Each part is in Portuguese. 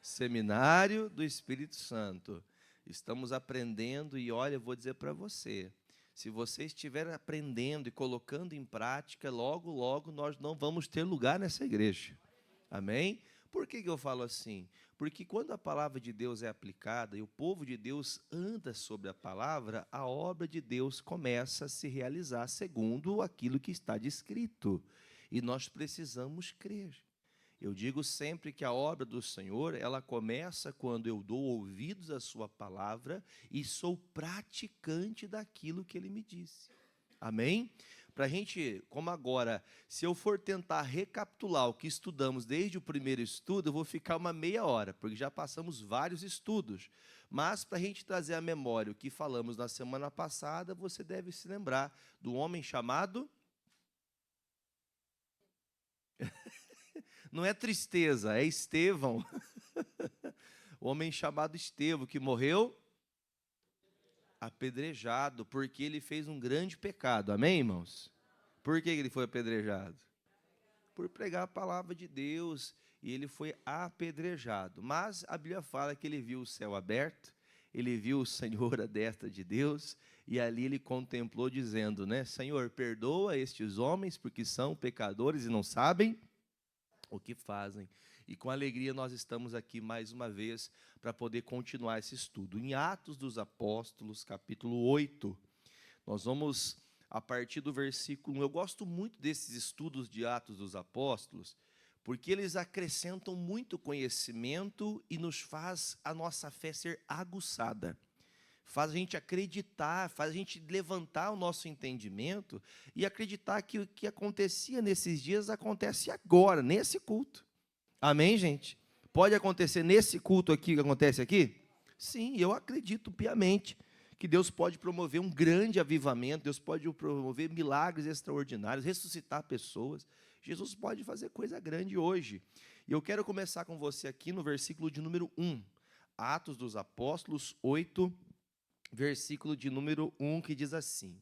Seminário do Espírito Santo. Estamos aprendendo e, olha, eu vou dizer para você, se você estiver aprendendo e colocando em prática, logo, logo nós não vamos ter lugar nessa igreja. Amém? Por que eu falo assim? Porque quando a palavra de Deus é aplicada e o povo de Deus anda sobre a palavra, a obra de Deus começa a se realizar segundo aquilo que está descrito. E nós precisamos crer. Eu digo sempre que a obra do Senhor, ela começa quando eu dou ouvidos à sua palavra e sou praticante daquilo que ele me disse. Amém? Para a gente, como agora, se eu for tentar recapitular o que estudamos desde o primeiro estudo, eu vou ficar uma meia hora, porque já passamos vários estudos. Mas, para a gente trazer à memória o que falamos na semana passada, você deve se lembrar do homem chamado... Não é tristeza, é Estevão. O homem chamado Estevão, que morreu apedrejado, porque ele fez um grande pecado. Amém, irmãos? Por que ele foi apedrejado? Por pregar a palavra de Deus, e ele foi apedrejado. Mas a Bíblia fala que ele viu o céu aberto, ele viu o Senhor à destra de Deus, e ali ele contemplou dizendo, né, Senhor, perdoa estes homens, porque são pecadores e não sabem o que fazem. E com alegria nós estamos aqui mais uma vez para poder continuar esse estudo. Em Atos dos Apóstolos, capítulo 8, nós vamos, a partir do versículo 1, eu gosto muito desses estudos de Atos dos Apóstolos, porque eles acrescentam muito conhecimento e nos faz a nossa fé ser aguçada. Faz a gente acreditar, faz a gente levantar o nosso entendimento e acreditar que o que acontecia nesses dias acontece agora, nesse culto. Amém, gente? Pode acontecer nesse culto aqui, que acontece aqui? Sim, eu acredito piamente que Deus pode promover um grande avivamento, Deus pode promover milagres extraordinários, ressuscitar pessoas. Jesus pode fazer coisa grande hoje. E eu quero começar com você aqui no versículo de número 1, Atos dos Apóstolos 8, versículo de número 1, que diz assim: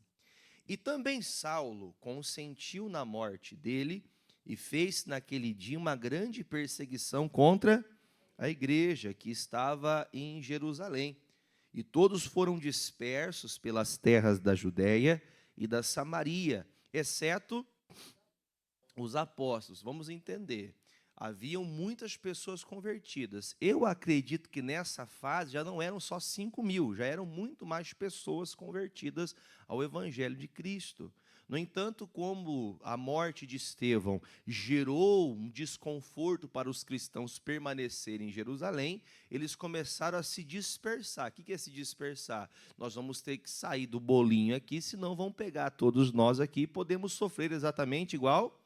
E também Saulo consentiu na morte dele, e fez naquele dia uma grande perseguição contra a igreja que estava em Jerusalém. E todos foram dispersos pelas terras da Judéia e da Samaria, exceto os apóstolos. Vamos entender. Haviam muitas pessoas convertidas. Eu acredito que nessa fase já não eram só 5.000, já eram muito mais pessoas convertidas ao Evangelho de Cristo. No entanto, como a morte de Estevão gerou um desconforto para os cristãos permanecerem em Jerusalém, eles começaram a se dispersar. O que é se dispersar? Nós vamos ter que sair do bolinho aqui, senão vão pegar todos nós aqui e podemos sofrer exatamente igual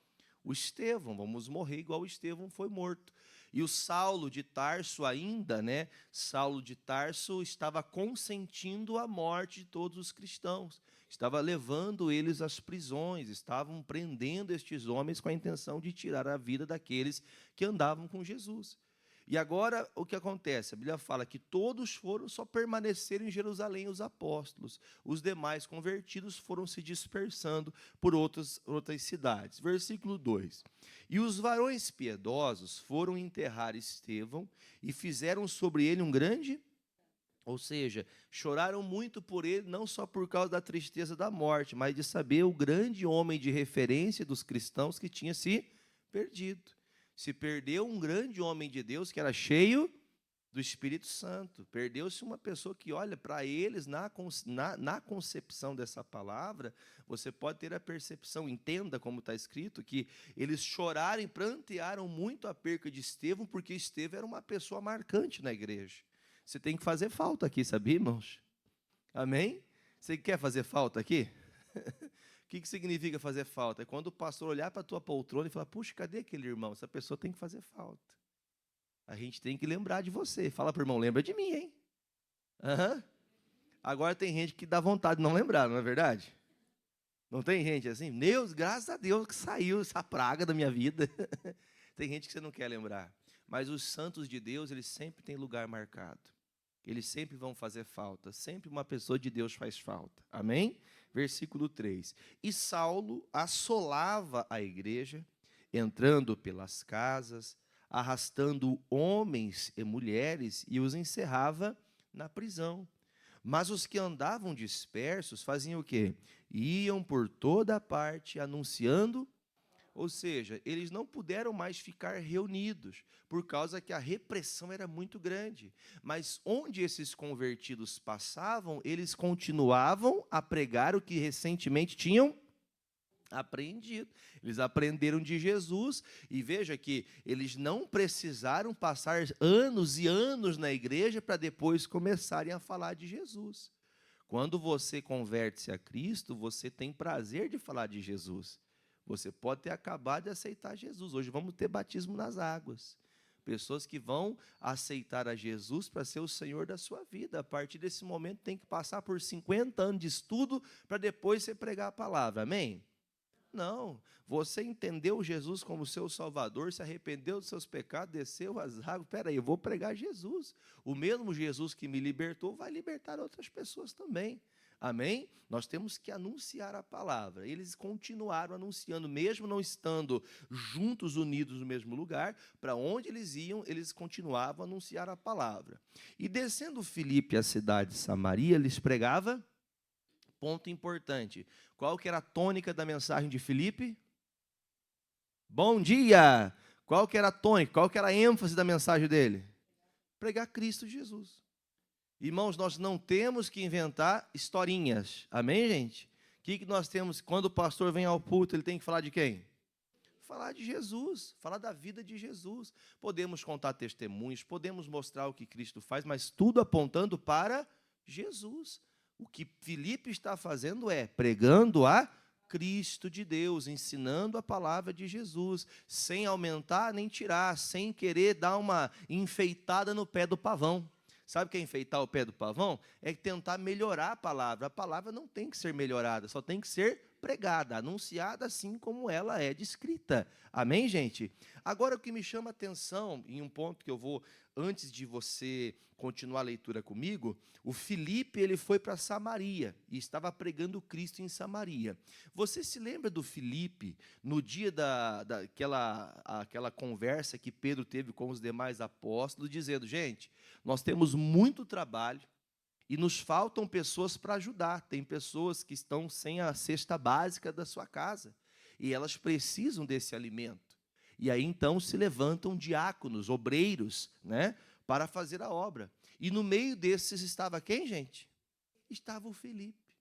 o Estevão, vamos morrer igual o Estevão foi morto. E o Saulo de Tarso ainda, né? Saulo de Tarso estava consentindo a morte de todos os cristãos. Estava levando eles às prisões, estavam prendendo estes homens com a intenção de tirar a vida daqueles que andavam com Jesus. E agora, o que acontece? A Bíblia fala que todos foram, só permaneceram em Jerusalém os apóstolos. Os demais convertidos foram se dispersando por outras cidades. Versículo 2. E os varões piedosos foram enterrar Estevão e fizeram sobre ele um grande... Ou seja, choraram muito por ele, não só por causa da tristeza da morte, mas de saber o grande homem de referência dos cristãos que tinha se perdido. Se perdeu um grande homem de Deus que era cheio do Espírito Santo. Perdeu-se uma pessoa que, olha, para eles, na concepção dessa palavra, você pode ter a percepção, entenda como está escrito, que eles choraram e prantearam muito a perca de Estevão, porque Estevão era uma pessoa marcante na igreja. Você tem que fazer falta aqui, sabia, irmãos? Amém? Você quer fazer falta aqui? O que significa fazer falta? É quando o pastor olhar para a tua poltrona e falar, puxa, cadê aquele irmão? Essa pessoa tem que fazer falta. A gente tem que lembrar de você. Fala para o irmão, lembra de mim, hein? Uhum. Agora tem gente que dá vontade de não lembrar, não é verdade? Não tem gente assim? Deus, graças a Deus que saiu essa praga da minha vida. Tem gente que você não quer lembrar. Mas os santos de Deus, eles sempre têm lugar marcado. Eles sempre vão fazer falta. Sempre uma pessoa de Deus faz falta. Amém? Versículo 3. E Saulo assolava a igreja, entrando pelas casas, arrastando homens e mulheres e os encerrava na prisão. Mas os que andavam dispersos faziam o quê? Iam por toda parte anunciando, ou seja, eles não puderam mais ficar reunidos, por causa que a repressão era muito grande. Mas onde esses convertidos passavam, eles continuavam a pregar o que recentemente tinham aprendido. Eles aprenderam de Jesus, e veja que eles não precisaram passar anos e anos na igreja para depois começarem a falar de Jesus. Quando você converte-se a Cristo, você tem prazer de falar de Jesus. Você pode ter acabado de aceitar Jesus. Hoje vamos ter batismo nas águas. Pessoas que vão aceitar a Jesus para ser o Senhor da sua vida. A partir desse momento tem que passar por 50 anos de estudo para depois você pregar a palavra. Amém? Não, você entendeu Jesus como seu Salvador, se arrependeu dos seus pecados, desceu as águas. Espera aí, eu vou pregar Jesus. O mesmo Jesus que me libertou vai libertar outras pessoas também. Amém? Nós temos que anunciar a palavra. Eles continuaram anunciando, mesmo não estando juntos, unidos no mesmo lugar, para onde eles iam, eles continuavam a anunciar a palavra. E descendo Filipe à cidade de Samaria, lhes pregava. Ponto importante. Qual que era a tônica da mensagem de Filipe? Bom dia! Qual que era a tônica? Qual que era a ênfase da mensagem dele? Pregar Cristo Jesus. Irmãos, nós não temos que inventar historinhas. Amém, gente? O que nós temos? Quando o pastor vem ao púlpito, ele tem que falar de quem? Falar de Jesus, falar da vida de Jesus. Podemos contar testemunhos, podemos mostrar o que Cristo faz, mas tudo apontando para Jesus. O que Filipe está fazendo é pregando a Cristo de Deus, ensinando a palavra de Jesus, sem aumentar nem tirar, sem querer dar uma enfeitada no pé do pavão. Sabe o que é enfeitar o pé do pavão? É tentar melhorar a palavra. A palavra não tem que ser melhorada, só tem que ser pregada, anunciada assim como ela é descrita. Amém, gente? Agora, o que me chama a atenção, em um ponto que eu vou, antes de você continuar a leitura comigo, o Filipe, ele foi para Samaria e estava pregando Cristo em Samaria. Você se lembra do Filipe, no dia daquela conversa que Pedro teve com os demais apóstolos, dizendo, gente, nós temos muito trabalho, e nos faltam pessoas para ajudar. Tem pessoas que estão sem a cesta básica da sua casa. E elas precisam desse alimento. E aí, então, se levantam diáconos, obreiros, né, para fazer a obra. E no meio desses estava quem, gente? Estava o Filipe.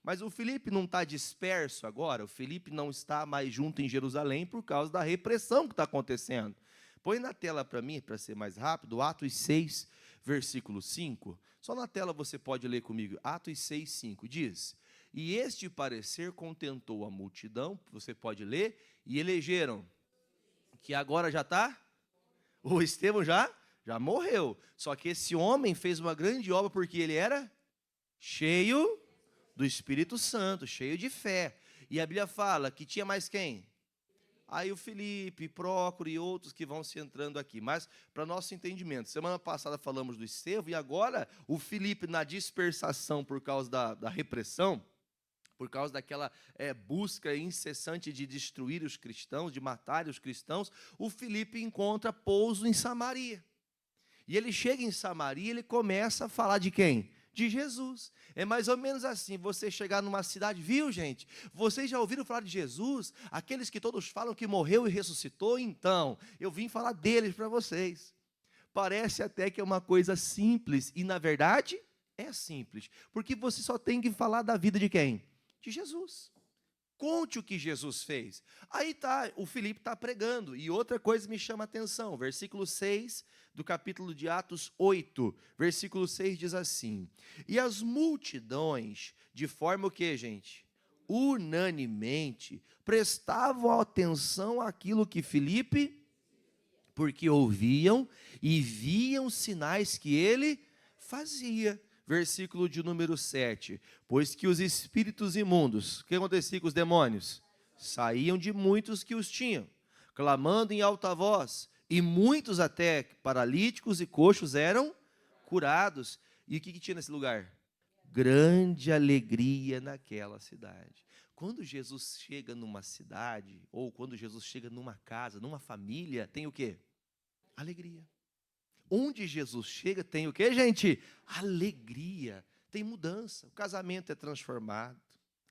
Mas o Filipe não está disperso agora. O Filipe não está mais junto em Jerusalém por causa da repressão que está acontecendo. Põe na tela para mim, para ser mais rápido, Atos 6, versículo 5. Só na tela você pode ler comigo. Atos 6, 5. Diz, e este parecer contentou a multidão, você pode ler, e elegeram, que agora já está? O Estevão já morreu. Só que esse homem fez uma grande obra porque ele era cheio do Espírito Santo, cheio de fé. E a Bíblia fala que tinha mais quem? Aí o Filipe, Prócoro e outros que vão se entrando aqui. Mas, para nosso entendimento, semana passada falamos do Estevão, e agora o Filipe, na dispersação por causa da repressão, por causa daquela busca incessante de destruir os cristãos, de matar os cristãos, o Filipe encontra pouso em Samaria. E ele chega em Samaria e ele começa a falar de quem? De Jesus. É mais ou menos assim, você chegar numa cidade, viu, gente? Vocês já ouviram falar de Jesus? Aqueles que todos falam que morreu e ressuscitou? Então, eu vim falar deles para vocês. Parece até que é uma coisa simples, e na verdade, é simples. Porque você só tem que falar da vida de quem? De Jesus. Conte o que Jesus fez. Aí tá, o Filipe está pregando. E outra coisa me chama a atenção. Versículo 6 do capítulo de Atos 8. Versículo 6 diz assim. E as multidões, de forma o quê, gente? Unanimemente, prestavam atenção àquilo que Filipe, porque ouviam e viam sinais que ele fazia. Versículo de número 7, pois que os espíritos imundos, o que acontecia com os demônios? Saíam de muitos que os tinham, clamando em alta voz, e muitos até paralíticos e coxos eram curados. E o que tinha nesse lugar? Grande alegria naquela cidade. Quando Jesus chega numa cidade, ou quando Jesus chega numa casa, numa família, tem o quê? Alegria. Onde Jesus chega tem o quê, gente? Alegria. Tem mudança. O casamento é transformado.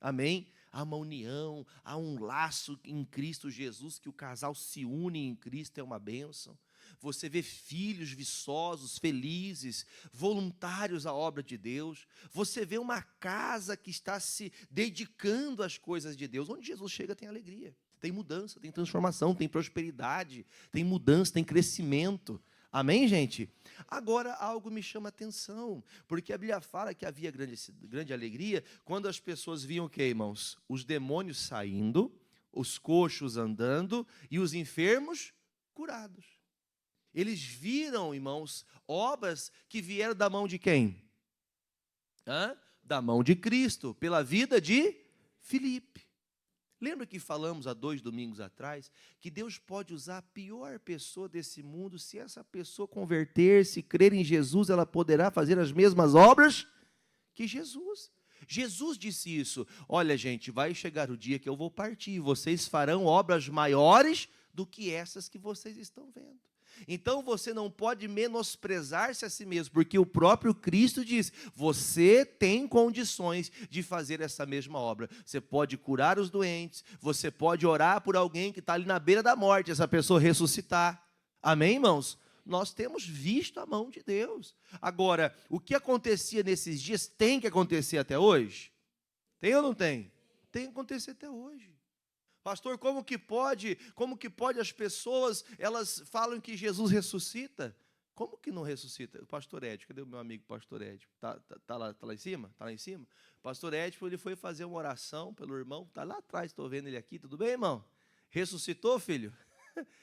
Amém? Há uma união, há um laço em Cristo Jesus, que o casal se une em Cristo, é uma bênção. Você vê filhos viçosos, felizes, voluntários à obra de Deus. Você vê uma casa que está se dedicando às coisas de Deus. Onde Jesus chega tem alegria, tem mudança, tem transformação, tem prosperidade, tem mudança, tem crescimento. Amém, gente? Agora, algo me chama a atenção, porque a Bíblia fala que havia grande alegria quando as pessoas viam o quê, irmãos? Os demônios saindo, os coxos andando e os enfermos curados. Eles viram, irmãos, obras que vieram da mão de quem? Da mão de Cristo, pela vida de Filipe. Lembra que falamos há 2 domingos atrás que Deus pode usar a pior pessoa desse mundo, se essa pessoa converter-se, crer em Jesus, ela poderá fazer as mesmas obras que Jesus. Jesus disse isso. Olha, gente, vai chegar o dia que eu vou partir, vocês farão obras maiores do que essas que vocês estão vendo. Então você não pode menosprezar-se a si mesmo, porque o próprio Cristo diz, você tem condições de fazer essa mesma obra. Você pode curar os doentes, você pode orar por alguém que está ali na beira da morte, essa pessoa ressuscitar. Amém, irmãos? Nós temos visto a mão de Deus. Agora, o que acontecia nesses dias tem que acontecer até hoje? Tem ou não tem? Tem que acontecer até hoje. Pastor, como que pode as pessoas, elas falam que Jesus ressuscita? Como que não ressuscita? O pastor Édio, cadê o meu amigo pastor Édio? Tá lá em cima? Está lá em cima? Pastor Édio, ele foi fazer uma oração pelo irmão, está lá atrás, estou vendo ele aqui, tudo bem, irmão? Ressuscitou, filho?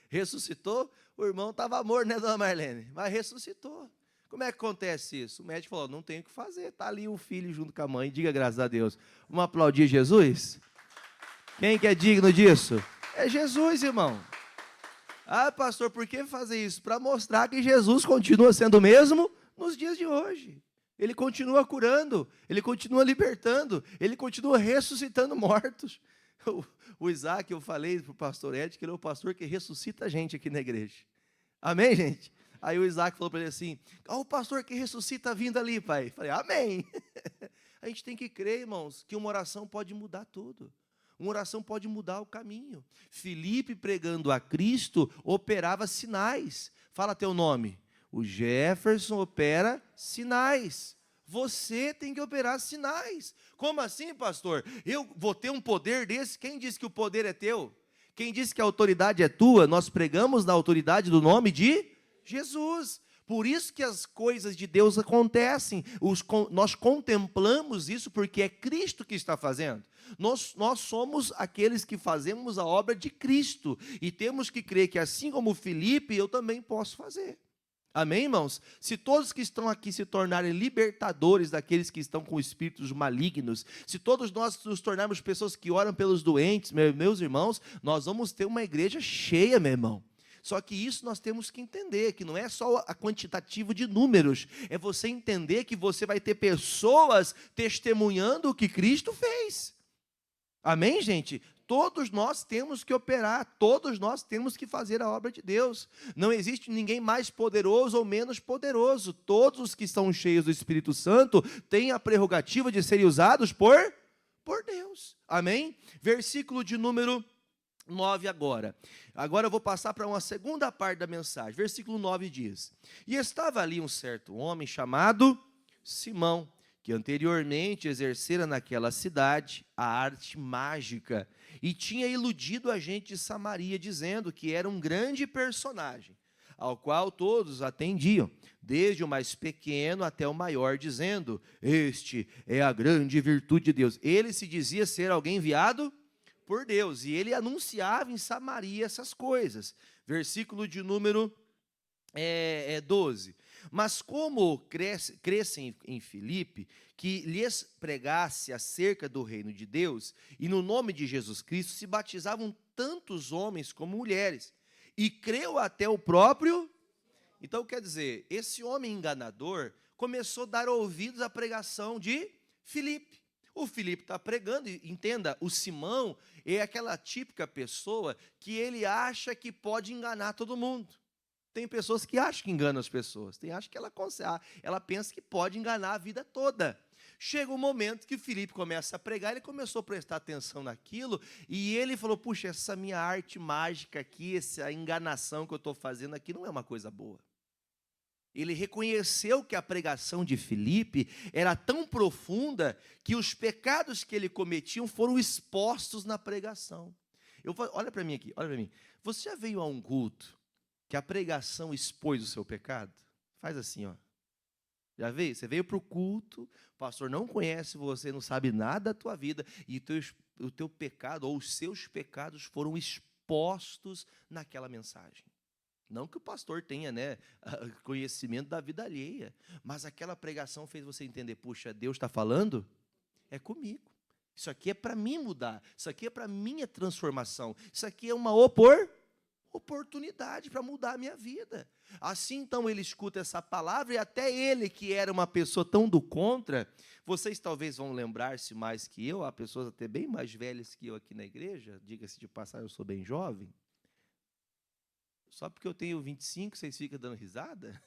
Ressuscitou? O irmão estava morto, né, dona Marlene? Mas ressuscitou. Como é que acontece isso? O médico falou, não tem o que fazer, está ali o filho junto com a mãe, diga graças a Deus. Vamos aplaudir Jesus? Quem que é digno disso? É Jesus, irmão. Ah, pastor, por que fazer isso? Para mostrar que Jesus continua sendo o mesmo nos dias de hoje. Ele continua curando, ele continua libertando, ele continua ressuscitando mortos. O Isaac, eu falei para o pastor Ed, que ele é o pastor que ressuscita a gente aqui na igreja. Amém, gente? Aí o Isaac falou para ele assim, o pastor que ressuscita vindo ali, pai. Eu falei, amém. A gente tem que crer, irmãos, que uma oração pode mudar tudo. Uma oração pode mudar o caminho. Filipe, pregando a Cristo, operava sinais. Fala teu nome. O Jefferson opera sinais. Você tem que operar sinais. Como assim, pastor? Eu vou ter um poder desse? Quem disse que o poder é teu? Quem disse que a autoridade é tua? Nós pregamos na autoridade do nome de Jesus. Por isso que as coisas de Deus acontecem. Nós contemplamos isso porque é Cristo que está fazendo. Nós somos aqueles que fazemos a obra de Cristo. E temos que crer que assim como Filipe, eu também posso fazer. Amém, irmãos? Se todos que estão aqui se tornarem libertadores daqueles que estão com espíritos malignos, se todos nós nos tornarmos pessoas que oram pelos doentes, meus irmãos, nós vamos ter uma igreja cheia, meu irmão. Só que isso nós temos que entender, que não é só a quantitativo de números, é você entender que você vai ter pessoas testemunhando o que Cristo fez. Amém, gente? Todos nós temos que operar, todos nós temos que fazer a obra de Deus. Não existe ninguém mais poderoso ou menos poderoso. Todos os que estão cheios do Espírito Santo têm a prerrogativa de serem usados por Deus. Amém? Versículo de número 9 agora. Agora eu vou passar para uma segunda parte da mensagem. Versículo 9 diz: E estava ali um certo homem chamado Simão, que anteriormente exercera naquela cidade a arte mágica, e tinha iludido a gente de Samaria, dizendo que era um grande personagem, ao qual todos atendiam, desde o mais pequeno até o maior, dizendo, este é a grande virtude de Deus. Ele se dizia ser alguém enviado por Deus, e ele anunciava em Samaria essas coisas. Versículo de número 12. Mas como crescem em Filipe, que lhes pregasse acerca do reino de Deus, e no nome de Jesus Cristo se batizavam tantos homens como mulheres, e creu até o próprio. Então, quer dizer, esse homem enganador começou a dar ouvidos à pregação de Filipe. O Filipe está pregando, e entenda, o Simão é aquela típica pessoa que ele acha que pode enganar todo mundo. Tem pessoas que acham que enganam as pessoas. Tem acha que ela pensa que pode enganar a vida toda. Chega um momento que Filipe começa a pregar, ele começou a prestar atenção naquilo, e ele falou, puxa, essa minha arte mágica aqui, essa enganação que eu estou fazendo aqui não é uma coisa boa. Ele reconheceu que a pregação de Filipe era tão profunda que os pecados que ele cometia foram expostos na pregação. Olha para mim aqui, olha para mim. Você já veio a um culto que a pregação expôs o seu pecado? Faz assim, ó. Já veio? Você veio para o culto, o pastor não conhece você, não sabe nada da tua vida, e o teu pecado, ou os seus pecados foram expostos naquela mensagem. Não que o pastor tenha, né, conhecimento da vida alheia, mas aquela pregação fez você entender, puxa, Deus está falando? É comigo. Isso aqui é para mim mudar, isso aqui é para minha transformação, isso aqui é uma oportunidade para mudar a minha vida. Assim, então, ele escuta essa palavra, e até ele, que era uma pessoa tão do contra, vocês talvez vão lembrar-se mais que eu, há pessoas até bem mais velhas que eu aqui na igreja, diga-se de passagem, eu sou bem jovem. Só porque eu tenho 25, vocês ficam dando risada?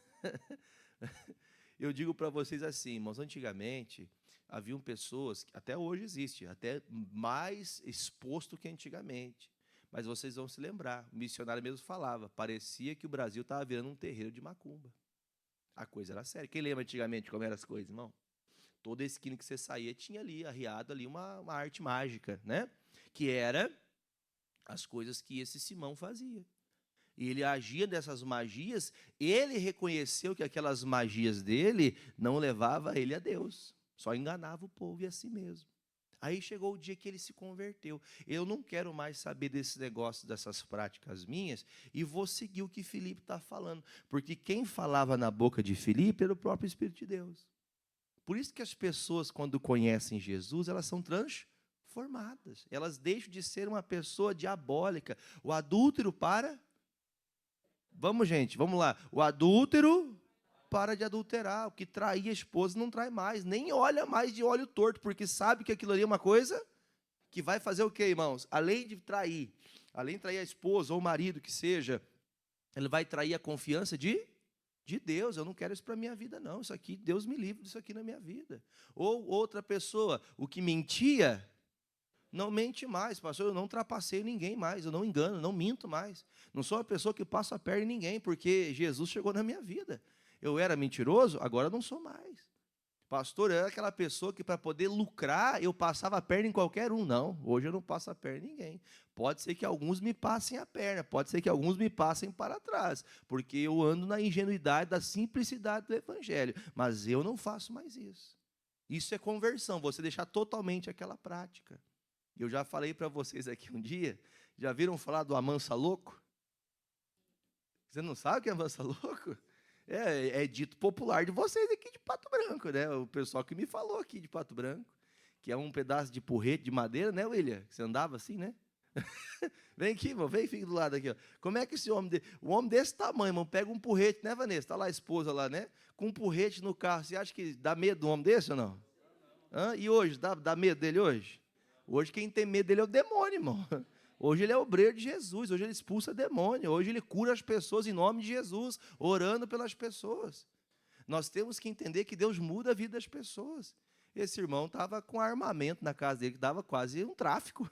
Eu digo para vocês assim, irmãos, antigamente, haviam pessoas, até hoje existe, até mais exposto que antigamente. Mas vocês vão se lembrar, o missionário mesmo falava, parecia que o Brasil estava virando um terreiro de macumba. A coisa era séria. Quem lembra antigamente como eram as coisas, irmão? Toda esquina que você saía tinha ali, arriado ali, uma arte mágica, né? Que era as coisas que esse Simão fazia. E ele agia dessas magias, ele reconheceu que aquelas magias dele não levavam ele a Deus, só enganava o povo e a si mesmo. Aí chegou o dia que ele se converteu. Eu não quero mais saber desse negócio, dessas práticas minhas, e vou seguir o que Filipe está falando. Porque quem falava na boca de Filipe era o próprio Espírito de Deus. Por isso que as pessoas, quando conhecem Jesus, elas são transformadas. Elas deixam de ser uma pessoa diabólica. O adúltero para... Vamos, gente, vamos lá. O adúltero para de adulterar. O que traía a esposa não trai mais. Nem olha mais de olho torto, porque sabe que aquilo ali é uma coisa que vai fazer o quê, irmãos? Além de trair a esposa ou o marido que seja, ele vai trair a confiança de Deus. Eu não quero isso para a minha vida, não. Isso aqui, Deus me livre disso aqui na minha vida. Ou outra pessoa, o que mentia... Não mente mais, pastor, eu não trapaceio ninguém mais, eu não engano, não minto mais. Não sou uma pessoa que passa a perna em ninguém, porque Jesus chegou na minha vida. Eu era mentiroso, agora não sou mais. Pastor, eu era aquela pessoa que para poder lucrar, eu passava a perna em qualquer um. Não, hoje eu não passo a perna em ninguém. Pode ser que alguns me passem a perna, pode ser que alguns me passem para trás, porque eu ando na ingenuidade, da simplicidade do evangelho, mas eu não faço mais isso. Isso é conversão, você deixar totalmente aquela prática. Eu já falei para vocês aqui um dia, já viram falar do amansa louco? Você não sabe o que é amansa louco? É dito popular de vocês aqui de Pato Branco, né? O pessoal que me falou aqui de Pato Branco, que é um pedaço de porrete de madeira, né, William? Você andava assim, né? Vem aqui, irmão, vem, fica do lado aqui, ó. Como é que esse homem, um homem desse tamanho, irmão, pega um porrete, né, Vanessa? Está lá a esposa lá, né? Com um porrete no carro, você acha que dá medo de um homem desse ou não? E hoje, dá medo dele hoje? Hoje quem tem medo dele é o demônio, irmão. Hoje ele é obreiro de Jesus, hoje ele expulsa demônio, hoje ele cura as pessoas em nome de Jesus, orando pelas pessoas. Nós temos que entender que Deus muda a vida das pessoas. Esse irmão estava com armamento na casa dele, que dava quase um tráfico.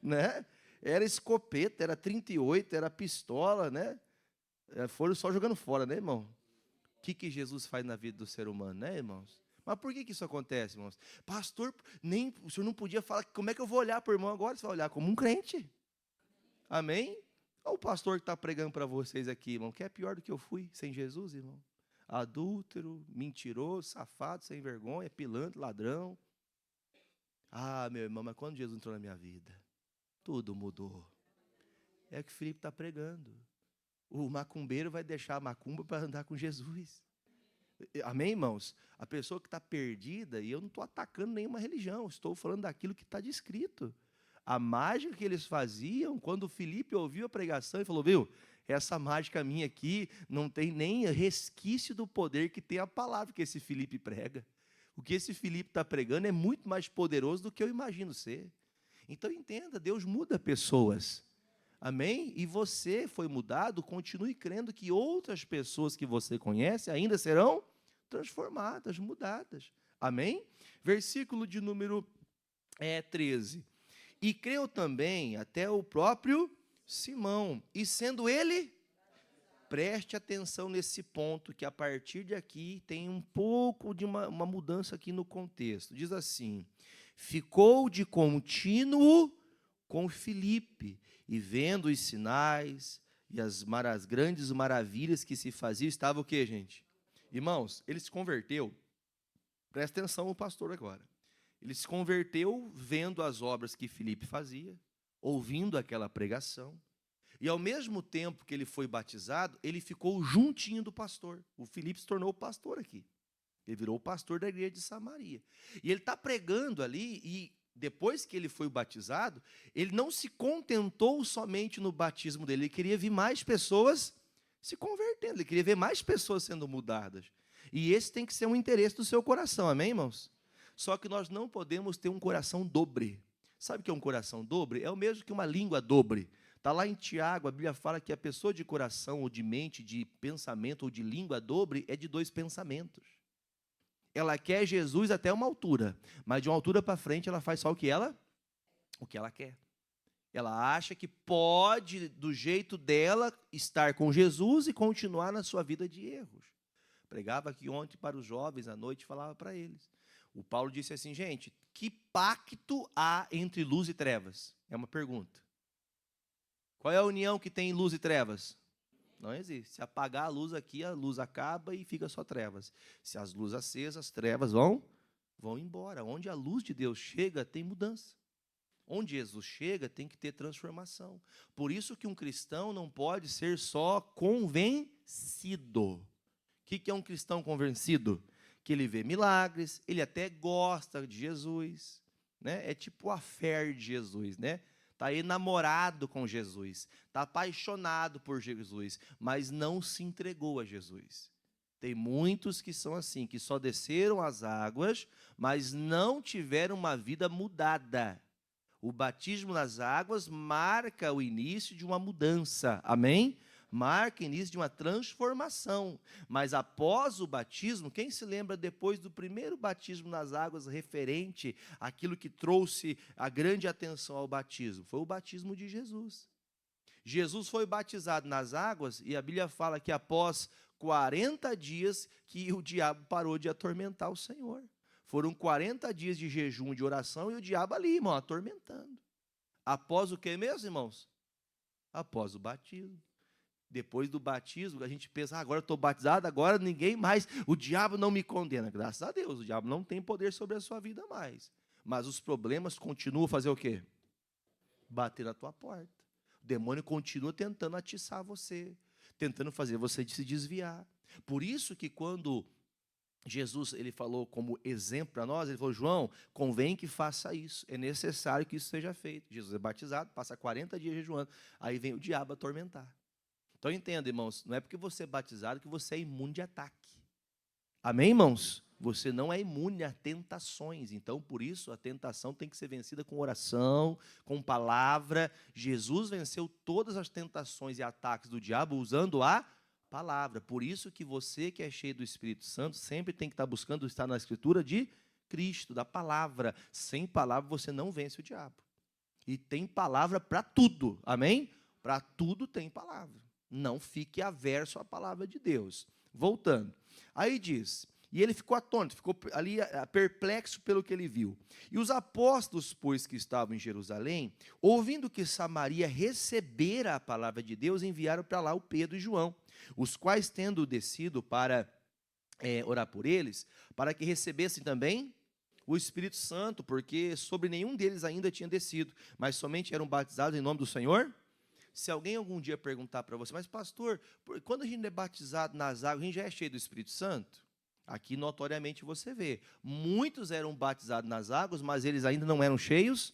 Né? Era escopeta, era 38, era pistola, né? Foram só jogando fora, né, irmão? O que Jesus faz na vida do ser humano, né, irmãos? Mas por que isso acontece, irmãos? Pastor, o senhor não podia falar, como é que eu vou olhar para o irmão agora? Você vai olhar como um crente. Amém? Olha o pastor que está pregando para vocês aqui, irmão, que é pior do que eu fui sem Jesus, irmão. Adúltero, mentiroso, safado, sem vergonha, pilantra, ladrão. Ah, meu irmão, mas quando Jesus entrou na minha vida, tudo mudou. É o que o Filipe está pregando. O macumbeiro vai deixar a macumba para andar com Jesus. Amém, irmãos? A pessoa que está perdida, e eu não estou atacando nenhuma religião, estou falando daquilo que está descrito. A mágica que eles faziam, quando o Filipe ouviu a pregação e falou, viu, essa mágica minha aqui não tem nem resquício do poder que tem a palavra que esse Filipe prega. O que esse Filipe está pregando é muito mais poderoso do que eu imagino ser. Então entenda, Deus muda pessoas. Amém? E você foi mudado, continue crendo que outras pessoas que você conhece ainda serão transformadas, mudadas. Amém? Versículo de número 13. E creu também até o próprio Simão, e sendo ele, preste atenção nesse ponto, que a partir de aqui tem um pouco de uma mudança aqui no contexto. Diz assim: ficou de contínuo com Filipe, e vendo os sinais e as grandes maravilhas que se faziam, estava o quê, gente? Irmãos, ele se converteu, presta atenção o pastor agora, ele se converteu vendo as obras que Filipe fazia, ouvindo aquela pregação, e ao mesmo tempo que ele foi batizado, ele ficou juntinho do pastor. O Filipe se tornou pastor aqui, ele virou o pastor da igreja de Samaria, e ele está pregando ali, e depois que ele foi batizado, ele não se contentou somente no batismo dele, ele queria ver mais pessoas se convertendo, ele queria ver mais pessoas sendo mudadas. E esse tem que ser um interesse do seu coração, amém, irmãos? Só que nós não podemos ter um coração dobre. Sabe o que é um coração dobre? É o mesmo que uma língua dobre. Está lá em Tiago, a Bíblia fala que a pessoa de coração, ou de mente, de pensamento, ou de língua dobre, é de dois pensamentos. Ela quer Jesus até uma altura, mas de uma altura para frente ela faz só o que ela quer. Ela acha que pode, do jeito dela, estar com Jesus e continuar na sua vida de erros. Pregava aqui ontem para os jovens, à noite, falava para eles. O Paulo disse assim, gente, que pacto há entre luz e trevas? É uma pergunta. Qual é a união que tem luz e trevas? Não existe. Se apagar a luz aqui, a luz acaba e fica só trevas. Se as luzes acesas, as trevas vão embora. Onde a luz de Deus chega, tem mudança. Onde Jesus chega, tem que ter transformação. Por isso que um cristão não pode ser só convencido. O que é um cristão convencido? Que ele vê milagres, ele até gosta de Jesus, né? É tipo a fé de Jesus, né? Está enamorado com Jesus, está apaixonado por Jesus, mas não se entregou a Jesus. Tem muitos que são assim, que só desceram as águas, mas não tiveram uma vida mudada. O batismo nas águas marca o início de uma mudança, amém? Marca o início de uma transformação. Mas após o batismo, quem se lembra depois do primeiro batismo nas águas referente àquilo que trouxe a grande atenção ao batismo? Foi o batismo de Jesus. Jesus foi batizado nas águas e a Bíblia fala que após 40 dias que o diabo parou de atormentar o Senhor. Foram 40 dias de jejum, de oração e o diabo ali, irmão, atormentando. Após o que mesmo, irmãos? Após o batismo. Depois do batismo, a gente pensa, agora eu estou batizado, agora ninguém mais, o diabo não me condena. Graças a Deus, o diabo não tem poder sobre a sua vida mais. Mas os problemas continuam a fazer o quê? Bater na tua porta. O demônio continua tentando atiçar você, tentando fazer você se desviar. Por isso que quando Jesus ele falou como exemplo para nós, ele falou, João, convém que faça isso, é necessário que isso seja feito. Jesus é batizado, passa 40 dias jejuando, aí vem o diabo atormentar. Então entenda, irmãos, não é porque você é batizado que você é imune de ataque. Amém, irmãos? Você não é imune a tentações. Então, por isso, a tentação tem que ser vencida com oração, com palavra. Jesus venceu todas as tentações e ataques do diabo usando a palavra. Por isso que você que é cheio do Espírito Santo sempre tem que estar buscando estar na Escritura de Cristo, da palavra. Sem palavra você não vence o diabo. E tem palavra para tudo. Amém? Para tudo tem palavra. Não fique averso à palavra de Deus. Voltando. Aí diz, e ele ficou atônito, ficou ali perplexo pelo que ele viu. E os apóstolos, pois, que estavam em Jerusalém, ouvindo que Samaria recebera a palavra de Deus, enviaram para lá o Pedro e João, os quais, tendo descido para orar por eles, para que recebessem também o Espírito Santo, porque sobre nenhum deles ainda tinha descido, mas somente eram batizados em nome do Senhor. Se alguém algum dia perguntar para você, mas pastor, quando a gente é batizado nas águas, a gente já é cheio do Espírito Santo? Aqui notoriamente você vê, muitos eram batizados nas águas, mas eles ainda não eram cheios.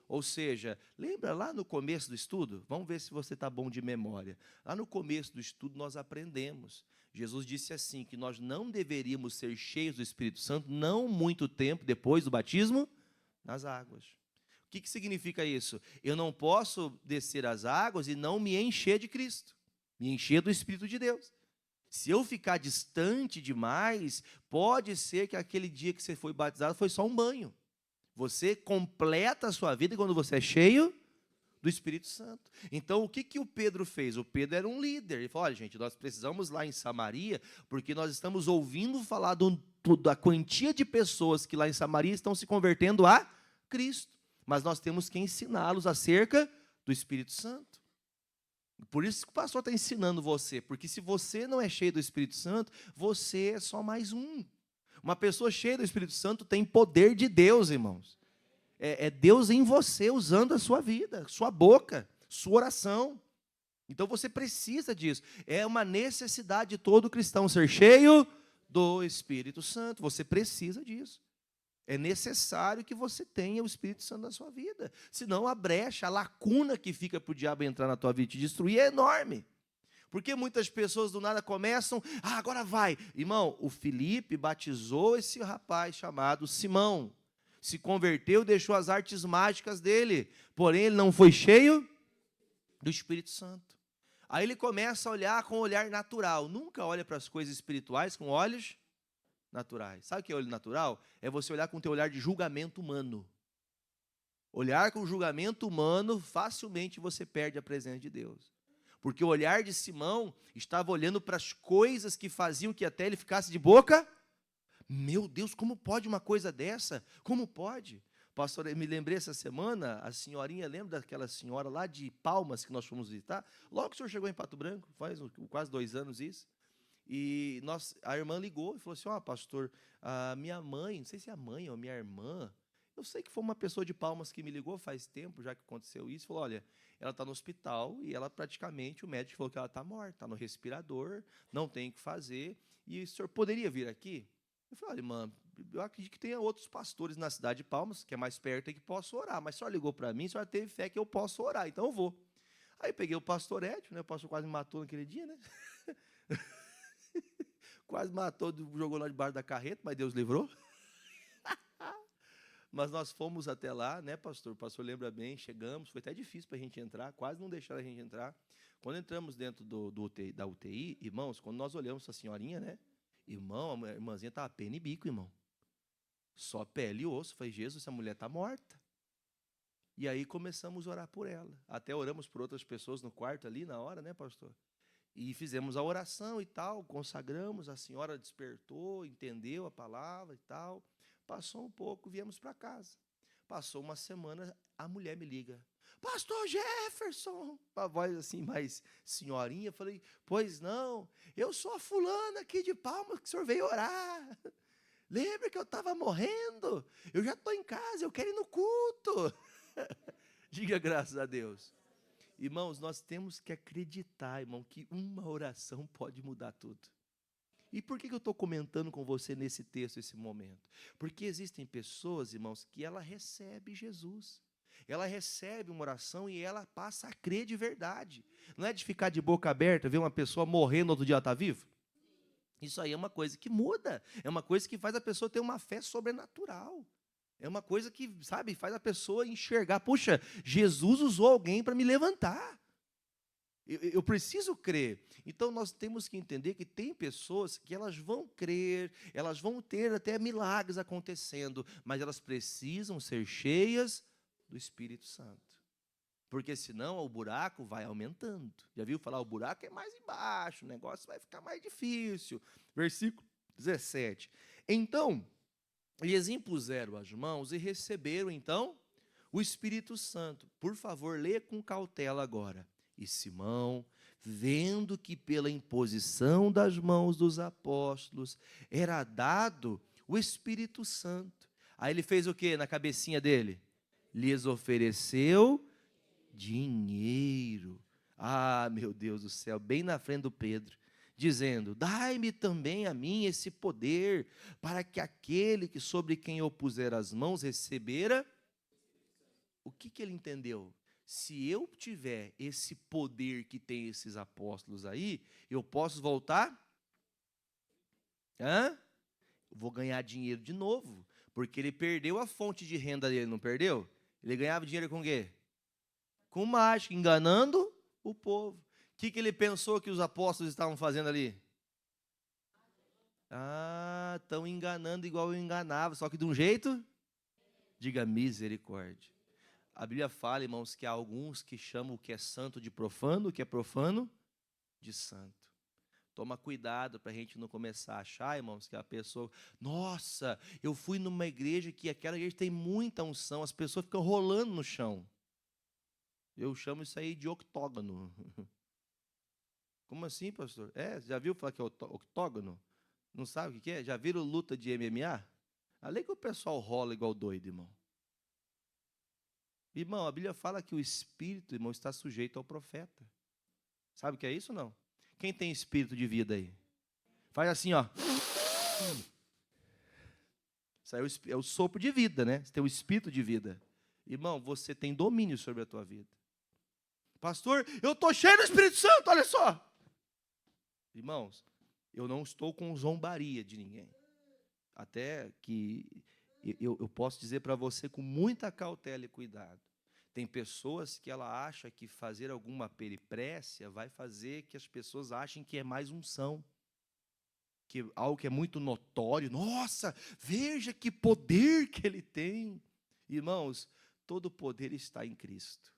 Ou seja, lembra lá no começo do estudo? Vamos ver se você está bom de memória. Lá no começo do estudo nós aprendemos. Jesus disse assim, que nós não deveríamos ser cheios do Espírito Santo, não muito tempo depois do batismo nas águas. que significa isso? Eu não posso descer as águas e não me encher de Cristo, me encher do Espírito de Deus. Se eu ficar distante demais, pode ser que aquele dia que você foi batizado foi só um banho. Você completa a sua vida quando você é cheio do Espírito Santo. Então, o que o Pedro fez? O Pedro era um líder. Ele falou, olha, gente, nós precisamos lá em Samaria, porque nós estamos ouvindo falar da quantia de pessoas que lá em Samaria estão se convertendo a Cristo. Mas nós temos que ensiná-los acerca do Espírito Santo. Por isso que o pastor está ensinando você, porque se você não é cheio do Espírito Santo, você é só mais um. Uma pessoa cheia do Espírito Santo tem poder de Deus, irmãos. É Deus em você, usando a sua vida, sua boca, sua oração. Então você precisa disso. É uma necessidade de todo cristão ser cheio do Espírito Santo. Você precisa disso. É necessário que você tenha o Espírito Santo na sua vida. Senão a brecha, a lacuna que fica para o diabo entrar na tua vida e te destruir é enorme. Porque muitas pessoas do nada começam, agora vai. Irmão, o Felipe batizou esse rapaz chamado Simão. Se converteu, deixou as artes mágicas dele. Porém, ele não foi cheio do Espírito Santo. Aí ele começa a olhar com um olhar natural. Nunca olha para as coisas espirituais com olhos naturais. Sabe o que é olho natural? É você olhar com o teu olhar de julgamento humano. Olhar com julgamento humano, facilmente você perde a presença de Deus. Porque o olhar de Simão estava olhando para as coisas que faziam que até ele ficasse de boca. Meu Deus, como pode uma coisa dessa? Como pode? Pastor, eu me lembrei essa semana, a senhorinha, lembra daquela senhora lá de Palmas que nós fomos visitar? Logo que o senhor chegou em Pato Branco, faz quase 2 anos isso. E a irmã ligou e falou assim, pastor, a minha mãe, não sei se é a mãe ou a minha irmã, eu sei que foi uma pessoa de Palmas que me ligou faz tempo, já que aconteceu isso, falou, olha, ela está no hospital e ela praticamente, o médico falou que ela está morta, está no respirador, não tem o que fazer, e o senhor poderia vir aqui? Eu falei, olha, irmã, eu acredito que tenha outros pastores na cidade de Palmas, que é mais perto e que posso orar, mas a senhora ligou para mim, a senhora teve fé que eu posso orar, então eu vou. Aí eu peguei o pastor Edson, né, o pastor quase me matou naquele dia, né? Quase matou, jogou lá debaixo da carreta, mas Deus livrou. Mas nós fomos até lá, né, pastor? O pastor lembra bem, chegamos, foi até difícil para a gente entrar, quase não deixaram a gente entrar. Quando entramos dentro da UTI, irmãos, quando nós olhamos essa senhorinha, né, irmão, a irmãzinha estava pena e bico, irmão. Só pele e osso. Falei, Jesus, essa mulher está morta. E aí começamos a orar por ela. Até oramos por outras pessoas no quarto ali, na hora, né, pastor? E fizemos a oração e tal, consagramos, a senhora despertou, entendeu a palavra e tal. Passou um pouco, viemos para casa. Passou uma semana, a mulher me liga. Pastor Jefferson, com a voz assim mais senhorinha. Falei, pois não, eu sou a fulana aqui de Palmas que o senhor veio orar. Lembra que eu estava morrendo? Eu já estou em casa, eu quero ir no culto. Diga graças a Deus. Irmãos, nós temos que acreditar, irmão, que uma oração pode mudar tudo. E por que eu estou comentando com você nesse texto, esse momento? Porque existem pessoas, irmãos, que ela recebe Jesus. Ela recebe uma oração e ela passa a crer de verdade. Não é de ficar de boca aberta, ver uma pessoa morrendo, outro dia ela está viva? Isso aí é uma coisa que muda. É uma coisa que faz a pessoa ter uma fé sobrenatural. É uma coisa que, sabe, faz a pessoa enxergar. Puxa, Jesus usou alguém para me levantar. Eu preciso crer. Então, nós temos que entender que tem pessoas que elas vão crer, elas vão ter até milagres acontecendo, mas elas precisam ser cheias do Espírito Santo. Porque senão o buraco vai aumentando. Já viu falar, o buraco é mais embaixo, o negócio vai ficar mais difícil. Versículo 17. Então, eles impuseram as mãos e receberam, então, o Espírito Santo. Por favor, leia com cautela agora. E Simão, vendo que pela imposição das mãos dos apóstolos era dado o Espírito Santo. Aí ele fez o quê na cabecinha dele? Lhes ofereceu dinheiro. Ah, meu Deus do céu, bem na frente do Pedro, dizendo, dai-me também a mim esse poder, para que aquele que sobre quem eu puser as mãos recebera. O que ele entendeu? Se eu tiver esse poder que tem esses apóstolos aí, eu posso voltar? Vou ganhar dinheiro de novo, porque ele perdeu a fonte de renda dele, não perdeu? Ele ganhava dinheiro com o quê? Com mágica, enganando o povo. O que ele pensou que os apóstolos estavam fazendo ali? Ah, estão enganando igual eu enganava, só que de um jeito, diga misericórdia. A Bíblia fala, irmãos, que há alguns que chamam o que é santo de profano, o que é profano de santo. Toma cuidado para a gente não começar a achar, irmãos, que a pessoa... Nossa, eu fui numa igreja que aquela igreja tem muita unção, as pessoas ficam rolando no chão. Eu chamo isso aí de octógono. Como assim, pastor? Já viu falar que é octógono? Não sabe o que é? Já viram luta de MMA? Ali que o pessoal rola igual doido, irmão. Irmão, a Bíblia fala que o espírito, irmão, está sujeito ao profeta. Sabe o que é isso ou não? Quem tem espírito de vida aí? Faz assim, ó. Isso aí é o sopro de vida, né? Você tem o espírito de vida. Irmão, você tem domínio sobre a tua vida. Pastor, eu estou cheio do Espírito Santo, olha só. Irmãos, eu não estou com zombaria de ninguém. Até que eu posso dizer para você com muita cautela e cuidado. Tem pessoas que ela acha que fazer alguma peripécia vai fazer que as pessoas achem que é mais unção. Que algo que é muito notório. Nossa, veja que poder que ele tem. Irmãos, todo poder está em Cristo.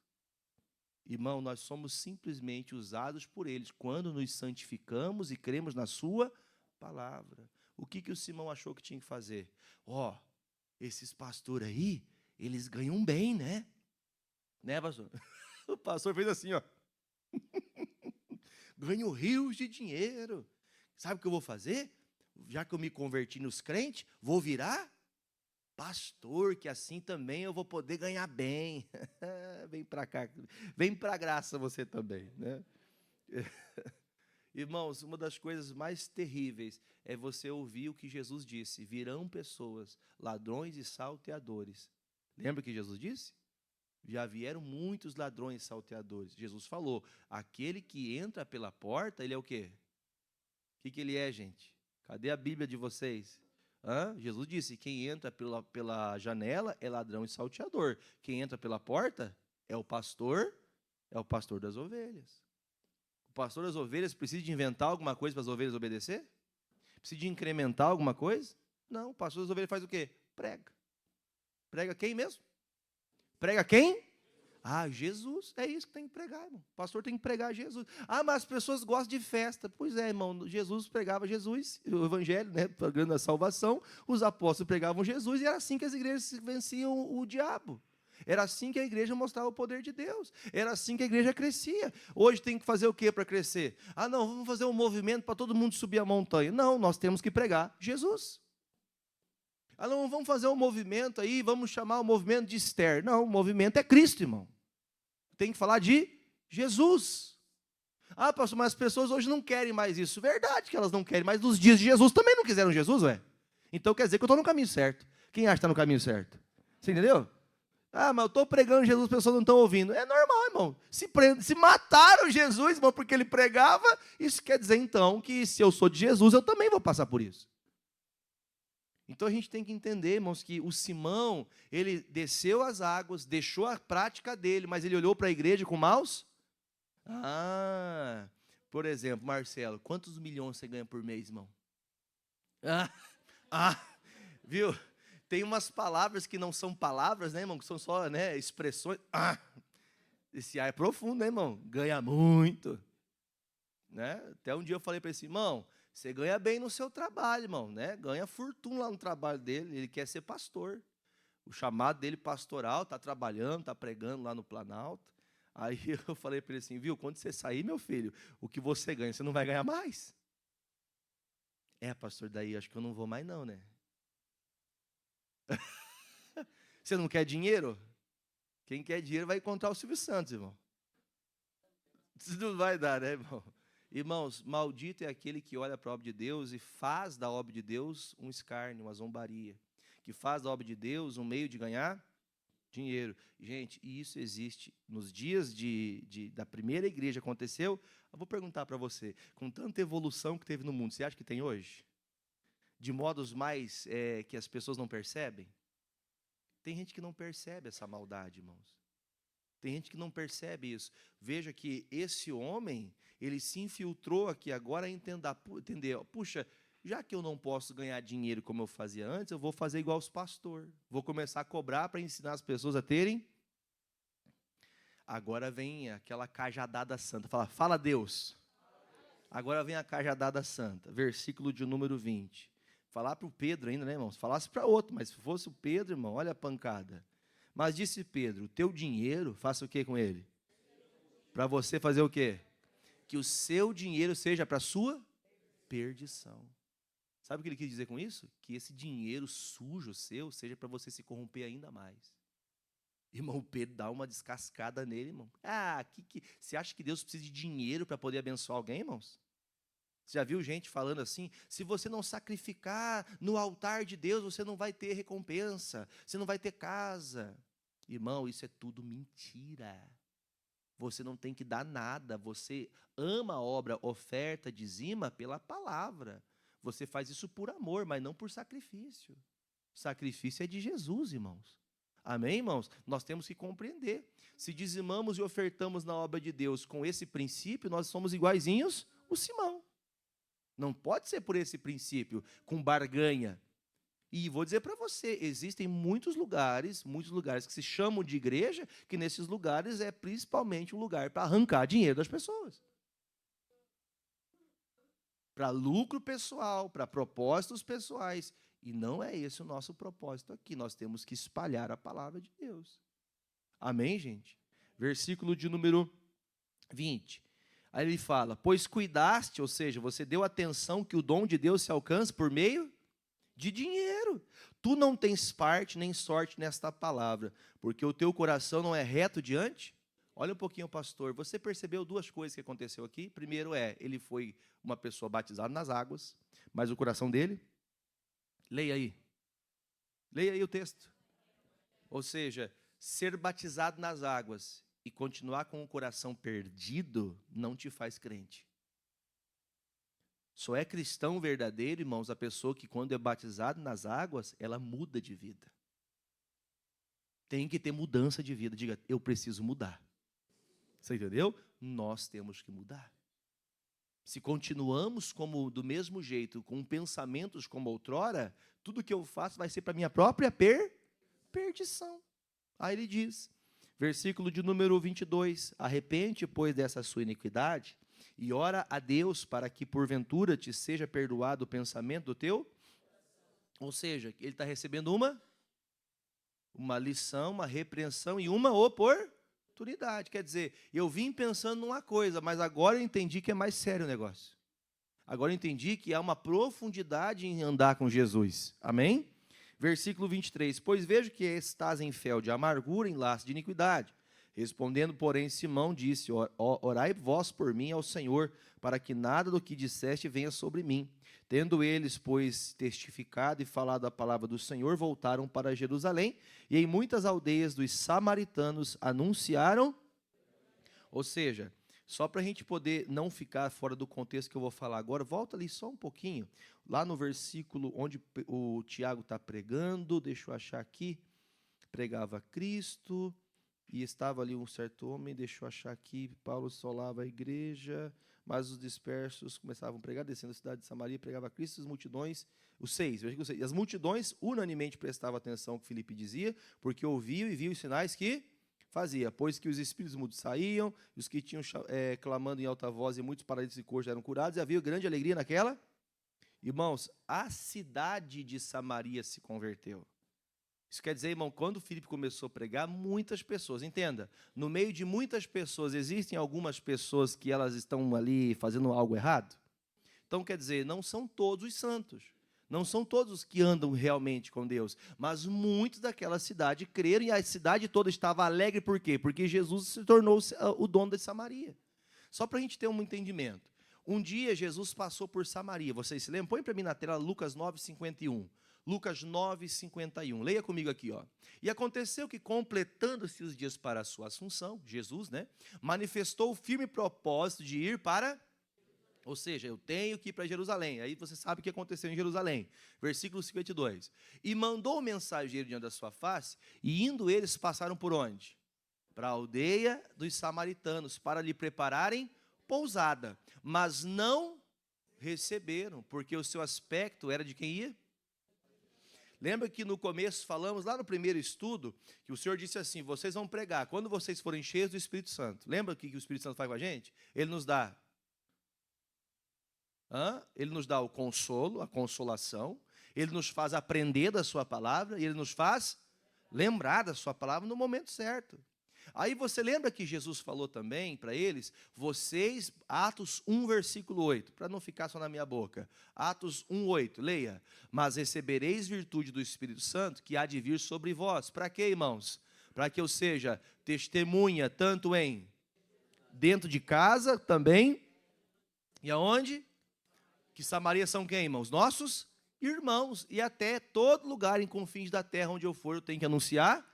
Irmão, nós somos simplesmente usados por eles quando nos santificamos e cremos na sua palavra. O que o Simão achou que tinha que fazer? Esses pastores aí, eles ganham bem, né? Né, pastor? O pastor fez assim, ó. Ganho rios de dinheiro. Sabe o que eu vou fazer? Já que eu me converti nos crentes, vou virar pastor, que assim também eu vou poder ganhar bem. Vem para cá, vem para a graça você também, né? Irmãos, uma das coisas mais terríveis é você ouvir o que Jesus disse: virão pessoas, ladrões e salteadores. Lembra o que Jesus disse? Já vieram muitos ladrões e salteadores. Jesus falou: aquele que entra pela porta, ele é o quê? O que ele é, gente? Cadê a Bíblia de vocês? Jesus disse: quem entra pela janela é ladrão e salteador. Quem entra pela porta é o pastor das ovelhas. O pastor das ovelhas precisa de inventar alguma coisa para as ovelhas obedecer? Precisa de incrementar alguma coisa? Não, o pastor das ovelhas faz o quê? Prega. Prega quem mesmo? Prega quem? Jesus. É isso que tem que pregar, irmão. O pastor tem que pregar Jesus. Mas as pessoas gostam de festa. Pois é, irmão. Jesus pregava Jesus, o evangelho, né? Pregando a salvação. Os apóstolos pregavam Jesus e era assim que as igrejas venciam o diabo. Era assim que a igreja mostrava o poder de Deus. Era assim que a igreja crescia. Hoje tem que fazer o que para crescer? Não, vamos fazer um movimento para todo mundo subir a montanha. Não, nós temos que pregar Jesus. Não, vamos fazer um movimento aí, vamos chamar o movimento de Esther. Não, o movimento é Cristo, irmão. Tem que falar de Jesus. Pastor, mas as pessoas hoje não querem mais isso. Verdade que elas não querem, mas nos dias de Jesus também não quiseram Jesus, ué. Então quer dizer que eu estou no caminho certo. Quem acha que está no caminho certo? Você entendeu? Mas eu estou pregando Jesus, as pessoas não estão ouvindo. É normal, irmão. Se mataram Jesus, irmão, porque ele pregava, isso quer dizer, então, que se eu sou de Jesus, eu também vou passar por isso. Então a gente tem que entender, irmãos, que o Simão, ele desceu as águas, deixou a prática dele, mas ele olhou para a igreja com maus? Por exemplo, Marcelo, quantos milhões você ganha por mês, irmão? Viu? Tem umas palavras que não são palavras, né, irmão? Que são só, né, expressões. Esse é profundo, né, irmão? Ganha muito. Né? Até um dia eu falei para esse irmão, você ganha bem no seu trabalho, irmão, né? Ganha fortuna lá no trabalho dele, ele quer ser pastor. O chamado dele pastoral, está trabalhando, está pregando lá no Planalto. Aí eu falei para ele assim, viu, quando você sair, meu filho, o que você ganha, você não vai ganhar mais. Pastor, daí acho que eu não vou mais não, né? Você não quer dinheiro? Quem quer dinheiro vai encontrar o Silvio Santos, irmão. Isso não vai dar, né, irmão? Irmãos, maldito é aquele que olha para a obra de Deus e faz da obra de Deus um escárnio, uma zombaria. Que faz da obra de Deus um meio de ganhar dinheiro. Gente, e isso existe nos dias da primeira igreja aconteceu. Eu vou perguntar para você, com tanta evolução que teve no mundo, você acha que tem hoje? De modos mais que as pessoas não percebem? Tem gente que não percebe essa maldade, irmãos. Tem gente que não percebe isso. Veja que esse homem, ele se infiltrou aqui agora a entender, puxa, já que eu não posso ganhar dinheiro como eu fazia antes, eu vou fazer igual os pastores. Vou começar a cobrar para ensinar as pessoas a terem. Agora vem aquela cajadada santa. Fala Deus. Agora vem a cajadada santa. Versículo de número 20. Falar para o Pedro ainda, né, irmãos? Falasse para outro, mas se fosse o Pedro, irmão, olha a pancada. Mas disse Pedro, o teu dinheiro, faça o que com ele? Para você fazer o quê? Que o seu dinheiro seja para a sua perdição. Sabe o que ele quis dizer com isso? Que esse dinheiro sujo seu seja para você se corromper ainda mais. Irmão, Pedro dá uma descascada nele, irmão. Você acha que Deus precisa de dinheiro para poder abençoar alguém, irmãos? Você já viu gente falando assim? Se você não sacrificar no altar de Deus, você não vai ter recompensa, você não vai ter casa. Irmão, isso é tudo mentira. Você não tem que dar nada, você ama a obra, oferta, dizima pela palavra. Você faz isso por amor, mas não por sacrifício. Sacrifício é de Jesus, irmãos. Amém, irmãos? Nós temos que compreender. Se dizimamos e ofertamos na obra de Deus com esse princípio, nós somos iguaizinhos o Simão. Não pode ser por esse princípio, com barganha. E vou dizer para você, existem muitos lugares que se chamam de igreja, que nesses lugares é principalmente um lugar para arrancar dinheiro das pessoas. Para lucro pessoal, para propósitos pessoais. E não é esse o nosso propósito aqui. Nós temos que espalhar a palavra de Deus. Amém, gente? Versículo de número 20. Aí ele fala, pois cuidaste, ou seja, você deu atenção que o dom de Deus se alcança por meio de dinheiro. Tu não tens parte nem sorte nesta palavra, porque o teu coração não é reto diante. Olha um pouquinho, pastor, você percebeu duas coisas que aconteceu aqui? Primeiro ele foi uma pessoa batizada nas águas, mas o coração dele, leia aí o texto. Ou seja, ser batizado nas águas e continuar com o coração perdido não te faz crente. Só é cristão verdadeiro, irmãos, a pessoa que quando é batizado nas águas, ela muda de vida. Tem que ter mudança de vida. Diga, eu preciso mudar. Você entendeu? Nós temos que mudar. Se continuamos como do mesmo jeito, com pensamentos como outrora, tudo que eu faço vai ser para minha própria perdição. Aí ele diz, versículo de número 22, arrepende, pois, dessa sua iniquidade, e ora a Deus para que, porventura, te seja perdoado o pensamento do teu. Ou seja, ele está recebendo uma lição, uma repreensão e uma oportunidade. Quer dizer, eu vim pensando numa coisa, mas agora eu entendi que é mais sério o negócio. Agora eu entendi que há uma profundidade em andar com Jesus. Amém? Versículo 23. Pois vejo que estás em fel de amargura, em laço de iniquidade. Respondendo, porém, Simão disse, orai vós por mim ao Senhor, para que nada do que disseste venha sobre mim. Tendo eles, pois, testificado e falado a palavra do Senhor, voltaram para Jerusalém, e em muitas aldeias dos samaritanos anunciaram. Ou seja, só para a gente poder não ficar fora do contexto que eu vou falar agora, volta ali só um pouquinho, lá no versículo onde o Tiago está pregando, deixa eu achar aqui, pregava Cristo, e estava ali um certo homem, deixa eu achar aqui, Paulo solava a igreja, mas os dispersos começavam a pregar, descendo a cidade de Samaria, pregava Cristo, as multidões, e as multidões unanimemente prestavam atenção ao que Filipe dizia, porque ouviam e viam os sinais que fazia, pois que os espíritos mudos saíam, e os que tinham clamando em alta voz, e muitos paralíticos e coxos eram curados, e havia grande alegria naquela. Irmãos, a cidade de Samaria se converteu. Isso quer dizer, irmão, quando Filipe começou a pregar, muitas pessoas, entenda, no meio de muitas pessoas, existem algumas pessoas que elas estão ali fazendo algo errado? Então, quer dizer, não são todos os santos, não são todos que andam realmente com Deus, mas muitos daquela cidade creram e a cidade toda estava alegre, por quê? Porque Jesus se tornou o dono de Samaria. Só para a gente ter um entendimento, um dia Jesus passou por Samaria, vocês se lembram? Põe para mim na tela Lucas 9:51. Lucas 9:51. Leia comigo aqui, ó. E aconteceu que, completando-se os dias para a sua assunção, Jesus, manifestou o firme propósito de ir para. Ou seja, eu tenho que ir para Jerusalém. Aí você sabe o que aconteceu em Jerusalém. Versículo 52. E mandou o mensageiro diante da sua face, e indo eles passaram por onde? Para a aldeia dos samaritanos, para lhe prepararem pousada. Mas não receberam, porque o seu aspecto era de quem ia? Lembra que no começo falamos, lá no primeiro estudo, que o Senhor disse assim, vocês vão pregar, quando vocês forem cheios do Espírito Santo. Lembra o que o Espírito Santo faz com a gente? Ele nos dá Ele nos dá o consolo, a consolação, ele nos faz aprender da sua palavra, e ele nos faz lembrar da sua palavra no momento certo. Aí você lembra que Jesus falou também para eles, vocês, Atos 1, versículo 8, para não ficar só na minha boca, Atos 1, 8, leia, mas recebereis virtude do Espírito Santo, que há de vir sobre vós. Para quê, irmãos? Para que eu seja testemunha, tanto em dentro de casa também, e aonde? Que Samaria são quem, irmãos? Nossos irmãos. E até todo lugar em confins da terra onde eu for, eu tenho que anunciar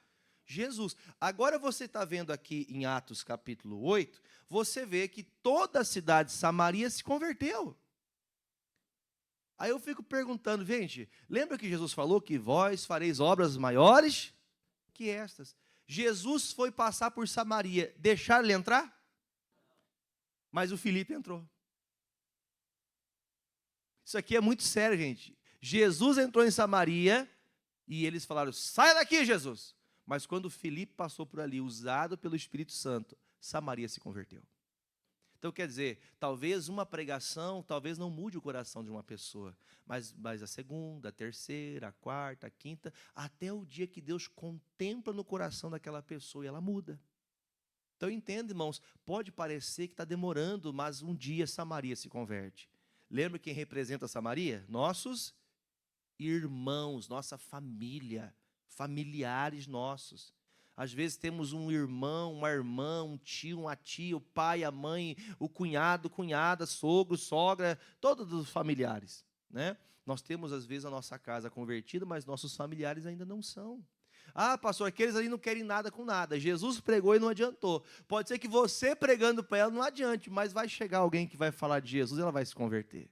Jesus. Agora você está vendo aqui em Atos capítulo 8, você vê que toda a cidade de Samaria se converteu. Aí eu fico perguntando, gente, lembra que Jesus falou que vós fareis obras maiores que estas? Jesus foi passar por Samaria, deixar ele entrar? Mas o Filipe entrou. Isso aqui é muito sério, gente. Jesus entrou em Samaria e eles falaram, sai daqui, Jesus. Mas quando Filipe passou por ali, usado pelo Espírito Santo, Samaria se converteu. Então, quer dizer, talvez uma pregação, talvez não mude o coração de uma pessoa, mas a segunda, a terceira, a quarta, a quinta, até o dia que Deus contempla no coração daquela pessoa e ela muda. Então, entenda, irmãos, pode parecer que está demorando, mas um dia Samaria se converte. Lembra quem representa Samaria? Nossos irmãos, nossa família, familiares nossos. Às vezes temos um irmão, uma irmã, um tio, uma tia, o pai, a mãe, o cunhado, cunhada, sogro, sogra, todos os familiares, né? Nós temos às vezes a nossa casa convertida, mas nossos familiares ainda não são. Ah, pastor, aqueles ali não querem nada com nada. Jesus pregou e não adiantou. Pode ser que você pregando para ela não adiante, mas vai chegar alguém que vai falar de Jesus e ela vai se converter.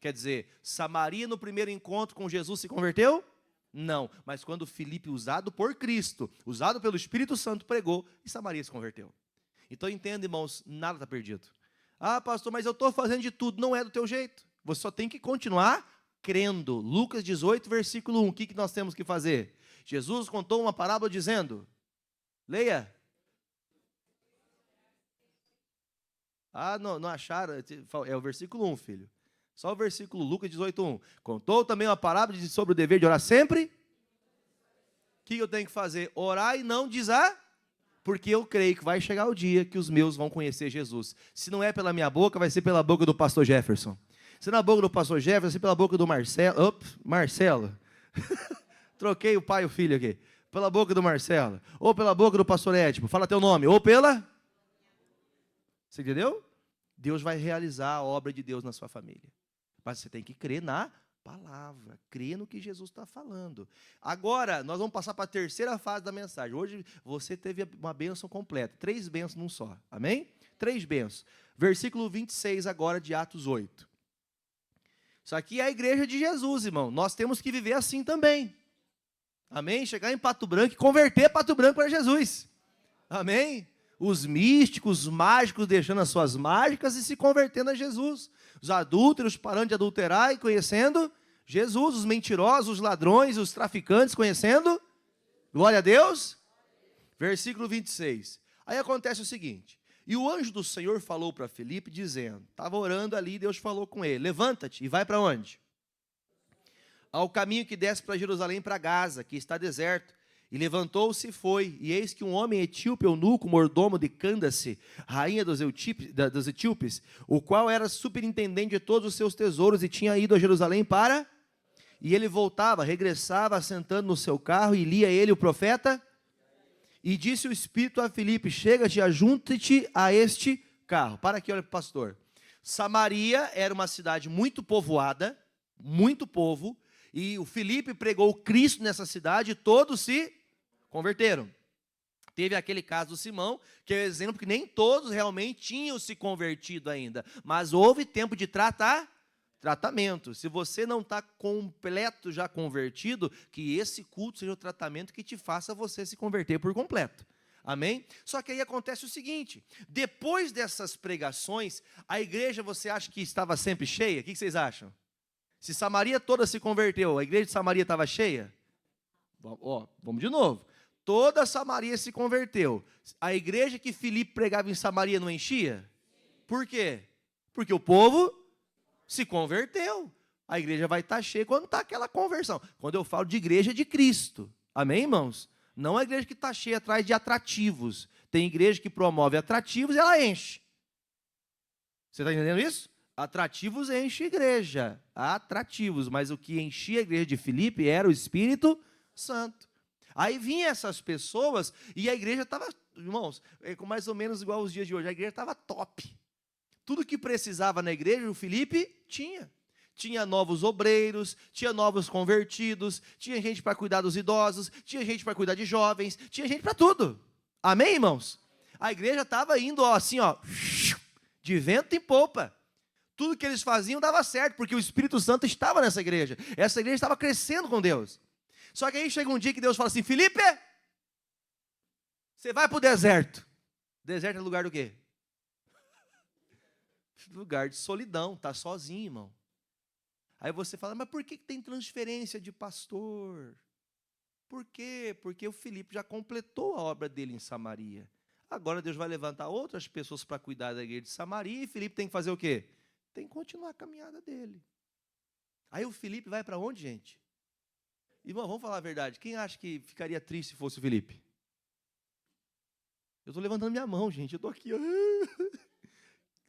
Quer dizer, Samaria no primeiro encontro com Jesus se converteu? Não, mas quando Filipe, usado por Cristo, usado pelo Espírito Santo, pregou, e Samaria se converteu. Então entenda, irmãos, nada está perdido. Ah, pastor, mas eu estou fazendo de tudo. Não é do teu jeito. Você só tem que continuar crendo. Lucas 18, versículo 1, o que nós temos que fazer? Jesus contou uma parábola dizendo, leia. Ah, não acharam? É o versículo 1, filho. Só o versículo, Lucas 18, 1. Contou também uma parábola sobre o dever de orar sempre. O que eu tenho que fazer? Orar e não porque eu creio que vai chegar o dia que os meus vão conhecer Jesus. Se não é pela minha boca, vai ser pela boca do pastor Jefferson. Se não é pela boca do pastor Jefferson, vai ser pela boca do Marcelo. Marcelo. Troquei o pai e o filho aqui. Pela boca do Marcelo. Ou pela boca do pastor Édipo. Fala teu nome. Ou pela... Você entendeu? Deus vai realizar a obra de Deus na sua família. Mas você tem que crer na palavra. Crer no que Jesus está falando. Agora, nós vamos passar para a terceira fase da mensagem. Hoje você teve uma bênção completa. 3 bênçãos num só. Amém? 3 bênçãos. Versículo 26 agora de Atos 8. Isso aqui é a igreja de Jesus, irmão. Nós temos que viver assim também. Amém? Chegar em Pato Branco e converter Pato Branco para Jesus. Amém? Os místicos, os mágicos deixando as suas mágicas e se convertendo a Jesus. Os adúlteros parando de adulterar e conhecendo Jesus. Os mentirosos, os ladrões, os traficantes conhecendo. Glória a Deus. Versículo 26. Aí acontece o seguinte. E o anjo do Senhor falou para Filipe dizendo, estava orando ali, Deus falou com ele, levanta-te e vai para onde? Ao caminho que desce para Jerusalém, para Gaza, que está deserto. E levantou-se e foi, e eis que um homem etíope, eunuco, mordomo de Cândace, rainha dos etíopes, o qual era superintendente de todos os seus tesouros, e tinha ido a Jerusalém para... E ele voltava, regressava, sentando no seu carro, e lia ele o profeta, e disse o Espírito a Filipe, chega-te, ajunta-te a este carro. Para aqui, olha para o pastor. Samaria era uma cidade muito povoada, muito povo, e o Filipe pregou Cristo nessa cidade e todos se converteram. Teve aquele caso do Simão, que é o exemplo, porque nem todos realmente tinham se convertido ainda, mas houve tempo de tratamento. Se você não está completo, já convertido, que esse culto seja o tratamento que te faça você se converter por completo. Amém? Só que aí acontece o seguinte, depois dessas pregações, a igreja, você acha que estava sempre cheia? O que vocês acham? Se Samaria toda se converteu, a igreja de Samaria estava cheia? Ó, vamos de novo. Toda Samaria se converteu. A igreja que Filipe pregava em Samaria não enchia? Por quê? Porque o povo se converteu. A igreja vai estar cheia quando está aquela conversão. Quando eu falo de igreja, é de Cristo. Amém, irmãos? Não é a igreja que está cheia atrás de atrativos. Tem igreja que promove atrativos e ela enche. Você está entendendo isso? Atrativos enche a igreja. Atrativos. Mas o que enchia a igreja de Filipe era o Espírito Santo. Aí vinham essas pessoas e a igreja estava, irmãos, mais ou menos igual aos dias de hoje. A igreja estava top. Tudo que precisava na igreja, o Filipe tinha. Tinha novos obreiros, tinha novos convertidos, tinha gente para cuidar dos idosos, tinha gente para cuidar de jovens, tinha gente para tudo. Amém, irmãos? A igreja estava indo assim, ó, de vento em popa. Tudo que eles faziam dava certo, porque o Espírito Santo estava nessa igreja. Essa igreja estava crescendo com Deus. Só que aí chega um dia que Deus fala assim, Filipe, você vai para o deserto. Deserto é lugar do quê? Lugar de solidão, está sozinho, irmão. Aí você fala, mas por que tem transferência de pastor? Por quê? Porque o Filipe já completou a obra dele em Samaria. Agora Deus vai levantar outras pessoas para cuidar da igreja de Samaria e Filipe tem que fazer o quê? Tem que continuar a caminhada dele. Aí o Filipe vai para onde, gente? Irmão, vamos falar a verdade. Quem acha que ficaria triste se fosse o Filipe? Eu estou levantando minha mão, gente. Eu estou aqui.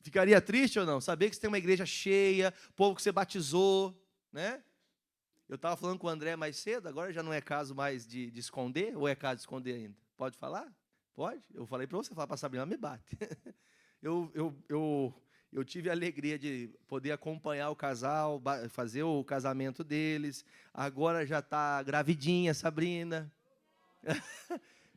Ficaria triste ou não? Saber que você tem uma igreja cheia, povo que você batizou, né? Eu estava falando com o André mais cedo, agora já não é caso mais de esconder, ou é caso de esconder ainda? Pode falar? Pode? Eu falei para você falar para a Sabrina, ela me bate. Eu tive a alegria de poder acompanhar o casal, fazer o casamento deles. Agora já está gravidinha, Sabrina.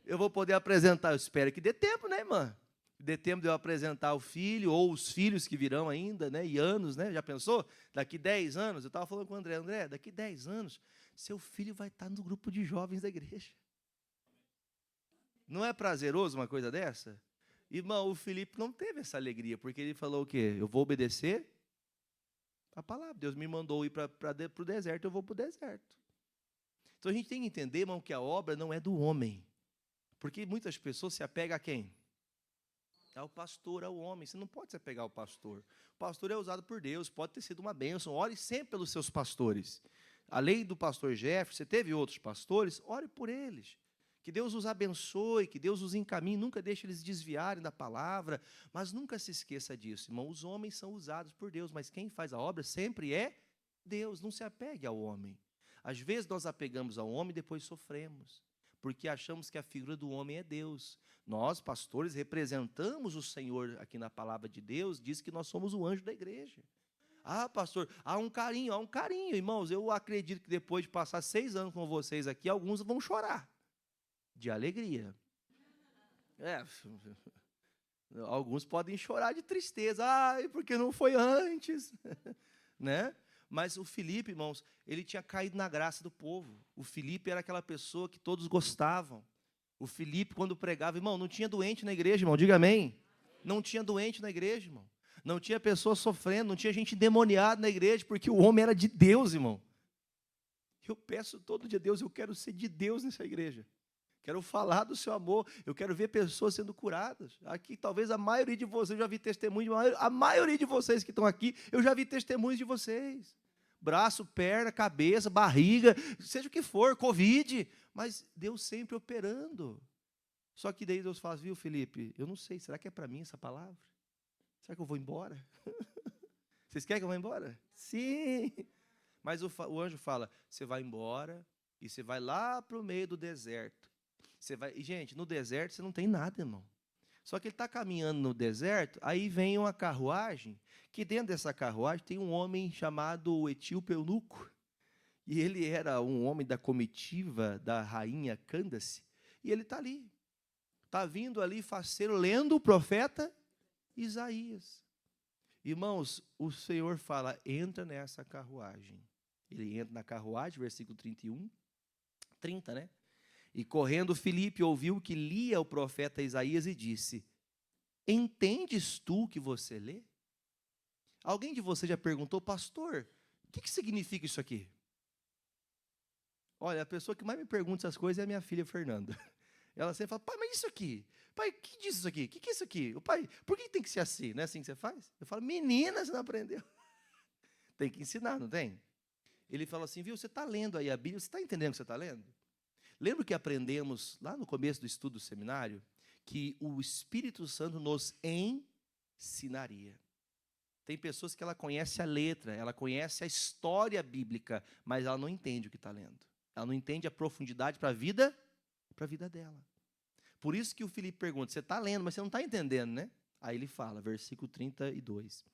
Eu vou poder apresentar, eu espero que dê tempo, né, irmã? Dê tempo de eu apresentar o filho, ou os filhos que virão ainda, né? E anos, né? Já pensou? Daqui 10 anos, eu estava falando com o André, daqui 10 anos, seu filho vai estar no grupo de jovens da igreja. Não é prazeroso uma coisa dessa? Irmão, o Filipe não teve essa alegria, porque ele falou o quê? Eu vou obedecer a palavra. Deus me mandou ir para o deserto, eu vou para o deserto. Então a gente tem que entender, irmão, que a obra não é do homem. Porque muitas pessoas se apegam a quem? Ao pastor, ao homem. Você não pode se apegar ao pastor. O pastor é usado por Deus, pode ter sido uma bênção. Ore sempre pelos seus pastores. Além do pastor Jefferson, você teve outros pastores, ore por eles. Que Deus os abençoe, que Deus os encaminhe, nunca deixe eles desviarem da palavra, mas nunca se esqueça disso, irmão. Os homens são usados por Deus, mas quem faz a obra sempre é Deus. Não se apegue ao homem. Às vezes nós apegamos ao homem e depois sofremos, porque achamos que a figura do homem é Deus. Nós, pastores, representamos o Senhor aqui na palavra de Deus, diz que nós somos o anjo da igreja. Ah, pastor, há um carinho, irmãos. Eu acredito que depois de passar 6 anos com vocês aqui, alguns vão chorar de alegria. Alguns podem chorar de tristeza. Ai, porque não foi antes, né? Mas o Filipe, irmãos, ele tinha caído na graça do povo. O Filipe era aquela pessoa que todos gostavam. O Filipe, quando pregava, irmão, não tinha doente na igreja, irmão, diga amém. Não tinha doente na igreja, irmão. Não tinha pessoa sofrendo, não tinha gente endemoniada na igreja, porque o homem era de Deus, irmão. Eu peço todo dia a Deus, eu quero ser de Deus nessa igreja. Quero falar do seu amor, eu quero ver pessoas sendo curadas. Aqui, talvez a maioria de vocês, eu já vi testemunhos, a maioria de vocês que estão aqui, eu já vi testemunhos de vocês. Braço, perna, cabeça, barriga, seja o que for, Covid, mas Deus sempre operando. Só que daí Deus fala, viu, Felipe, eu não sei, será que é para mim essa palavra? Será que eu vou embora? Vocês querem que eu vá embora? Sim. Mas o anjo fala, você vai embora e você vai lá para o meio do deserto. Você vai, e, gente, no deserto você não tem nada, irmão. Só que ele está caminhando no deserto, aí vem uma carruagem, que dentro dessa carruagem tem um homem chamado Etíope Eunuco. E ele era um homem da comitiva da rainha Cândace, e ele está ali. está vindo ali faceiro, lendo o profeta Isaías. Irmãos, o Senhor fala, entra nessa carruagem. Ele entra na carruagem, versículo 30, né? E correndo Filipe ouviu que lia o profeta Isaías e disse, entendes tu o que você lê? Alguém de vocês já perguntou, pastor, o que significa isso aqui? Olha, a pessoa que mais me pergunta essas coisas é a minha filha Fernanda. Ela sempre fala, pai, mas isso aqui? Pai, o que diz isso aqui? O que é isso aqui? O pai, por que tem que ser assim? Não é assim que você faz? Eu falo, menina, você não aprendeu. Tem que ensinar, não tem? Ele fala assim, viu, você está lendo aí a Bíblia, você está entendendo o que você está lendo? Lembra que aprendemos lá no começo do estudo do seminário? Que o Espírito Santo nos ensinaria. Tem pessoas que ela conhece a letra, ela conhece a história bíblica, mas ela não entende o que está lendo. Ela não entende a profundidade para a vida dela. Por isso que o Filipe pergunta, você está lendo, mas você não está entendendo, né? Aí ele fala, versículo 32.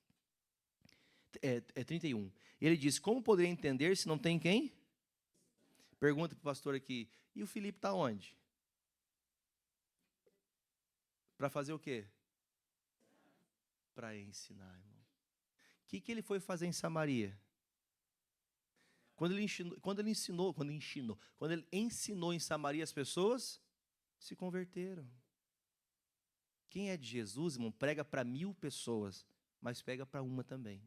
31. Ele diz, como poderia entender se não tem quem? Pergunta para o pastor aqui, e o Filipe está onde? Para fazer o quê? Para ensinar, irmão. O que ele foi fazer em Samaria? Quando ele ensinou em Samaria, as pessoas se converteram. Quem é de Jesus, irmão, prega para 1000 pessoas, mas prega para uma também.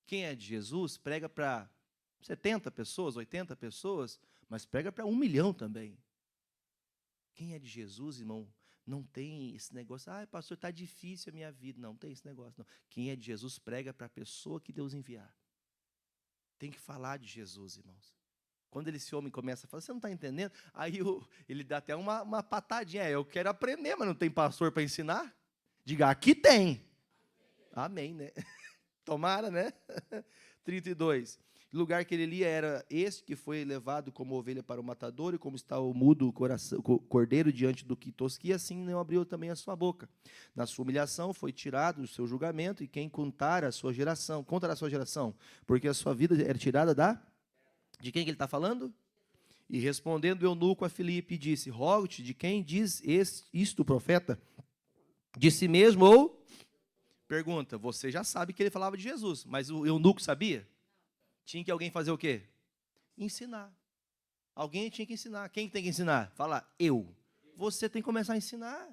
Quem é de Jesus, prega para 70 pessoas, 80 pessoas, mas prega para 1 milhão também. Quem é de Jesus, irmão, não tem esse negócio, pastor, está difícil a minha vida. Não tem esse negócio, não. Quem é de Jesus, prega para a pessoa que Deus enviar. Tem que falar de Jesus, irmãos. Quando esse homem começa a falar, você não está entendendo? Aí ele dá até uma patadinha. Eu quero aprender, mas não tem pastor para ensinar? Diga, aqui tem. Amém, né? Tomara, né? 32. O lugar que ele lia era este que foi levado como ovelha para o matador, e como está o mudo cordeiro diante do que tosquia, assim não abriu também a sua boca. Na sua humilhação foi tirado o seu julgamento, e quem contará a sua geração, porque a sua vida era tirada de quem que ele está falando? E respondendo o eunuco a Filipe, disse, rogo-te, de quem diz isto o profeta? De si mesmo ou? Pergunta, você já sabe que ele falava de Jesus, mas o eunuco sabia? Tinha que alguém fazer o quê? Ensinar. Alguém tinha que ensinar. Quem tem que ensinar? Fala, eu. Você tem que começar a ensinar.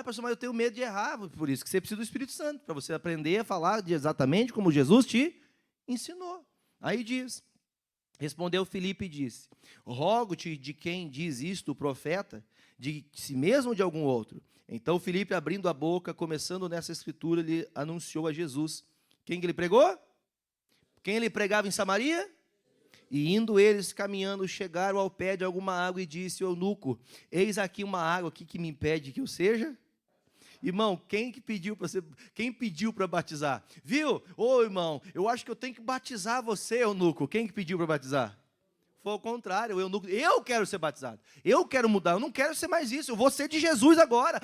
Pastor, mas eu tenho medo de errar. Por isso que você precisa do Espírito Santo, para você aprender a falar exatamente como Jesus te ensinou. Aí diz, respondeu Filipe e disse, rogo-te de quem diz isto o profeta, de si mesmo ou de algum outro? Então Filipe, abrindo a boca, começando nessa escritura, ele anunciou a Jesus. Quem que ele pregou? Quem ele pregava em Samaria? E indo eles caminhando, chegaram ao pé de alguma água e disse ao eunuco, eis aqui uma água aqui que me impede que eu seja? Irmão, quem pediu para batizar? Viu? Irmão, eu acho que eu tenho que batizar você, eunuco. Quem que pediu para batizar? Foi o contrário, o eunuco, eu quero ser batizado, eu quero mudar, eu não quero ser mais isso, eu vou ser de Jesus agora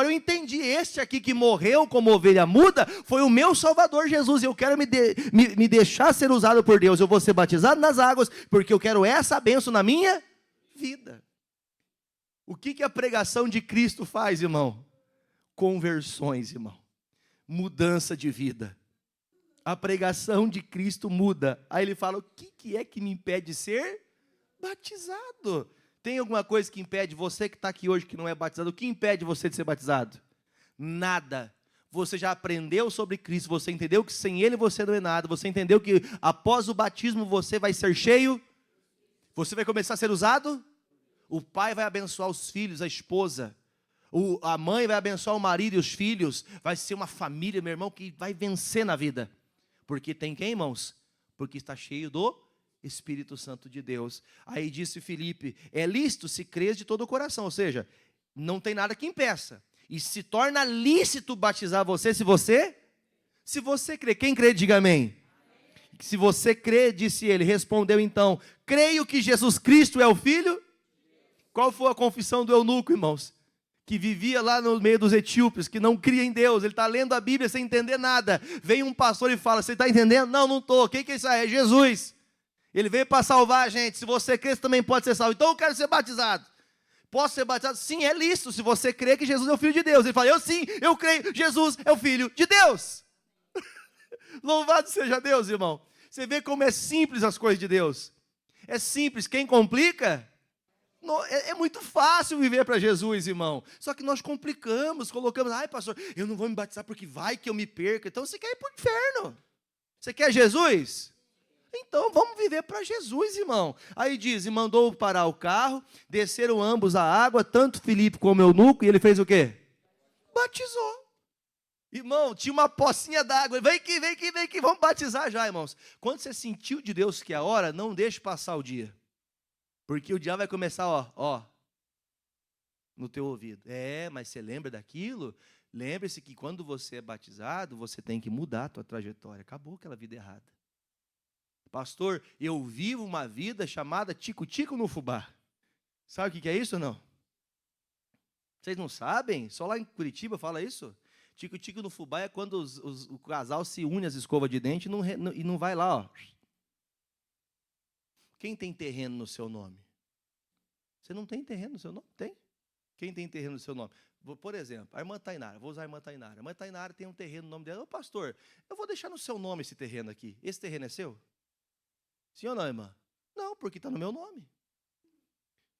eu entendi, este aqui que morreu como ovelha muda, foi o meu Salvador Jesus, eu quero me deixar ser usado por Deus, eu vou ser batizado nas águas, porque eu quero essa bênção na minha vida. O que a pregação de Cristo faz, irmão? Conversões, irmão, mudança de vida. A pregação de Cristo muda. Aí ele fala, o que é que me impede de ser batizado? Tem alguma coisa que impede você que está aqui hoje, que não é batizado? O que impede você de ser batizado? Nada. Você já aprendeu sobre Cristo, você entendeu que sem Ele você não é nada, você entendeu que após o batismo você vai ser cheio, você vai começar a ser usado, o pai vai abençoar os filhos, a esposa, a mãe vai abençoar o marido e os filhos, vai ser uma família, meu irmão, que vai vencer na vida. Porque tem quem, irmãos? Porque está cheio do Espírito Santo de Deus. Aí disse Filipe, é lícito se crês de todo o coração, ou seja, não tem nada que impeça. E se torna lícito batizar você, se você crê. Quem crê, diga amém. Se você crê, disse ele, respondeu então, creio que Jesus Cristo é o Filho. Qual foi a confissão do eunuco, irmãos? Que vivia lá no meio dos etíopes, que não cria em Deus, ele está lendo a Bíblia sem entender nada. Vem um pastor e fala, você está entendendo? Não estou. Quem que é isso aí? É Jesus. Ele veio para salvar a gente. Se você crê, você também pode ser salvo. Então eu quero ser batizado. Posso ser batizado? Sim, é lícito, se você crê que Jesus é o Filho de Deus. Ele fala, eu sim, eu creio, Jesus é o Filho de Deus. Louvado seja Deus, irmão. Você vê como é simples as coisas de Deus. É simples, quem complica... É muito fácil viver para Jesus, irmão. Só que nós complicamos, colocamos, ai pastor, eu não vou me batizar porque vai que eu me perca. Então você quer ir para o inferno. Você quer Jesus? Então vamos viver para Jesus, irmão. Aí diz, e mandou parar o carro, desceram ambos a água, tanto Filipe como o eunuco, e ele fez o quê? Batizou. Irmão, tinha uma pocinha d'água, vem aqui, vamos batizar já, irmãos. Quando você sentiu de Deus que é a hora, não deixe passar o dia. Porque o diabo vai começar, ó, no teu ouvido. Mas você lembra daquilo? Lembre-se que quando você é batizado, você tem que mudar a tua trajetória. Acabou aquela vida errada. Pastor, eu vivo uma vida chamada tico-tico no fubá. Sabe o que é isso ou não? Vocês não sabem? Só lá em Curitiba fala isso? Tico-tico no fubá é quando o casal se une às escovas de dente e não vai lá, ó. Quem tem terreno no seu nome? Você não tem terreno no seu nome? Tem? Quem tem terreno no seu nome? Por exemplo, a irmã Tainara, vou usar a irmã Tainara. A irmã Tainara tem um terreno no nome dela. Ô pastor, eu vou deixar no seu nome esse terreno aqui. Esse terreno é seu? Sim ou não, irmã? Não, porque está no meu nome.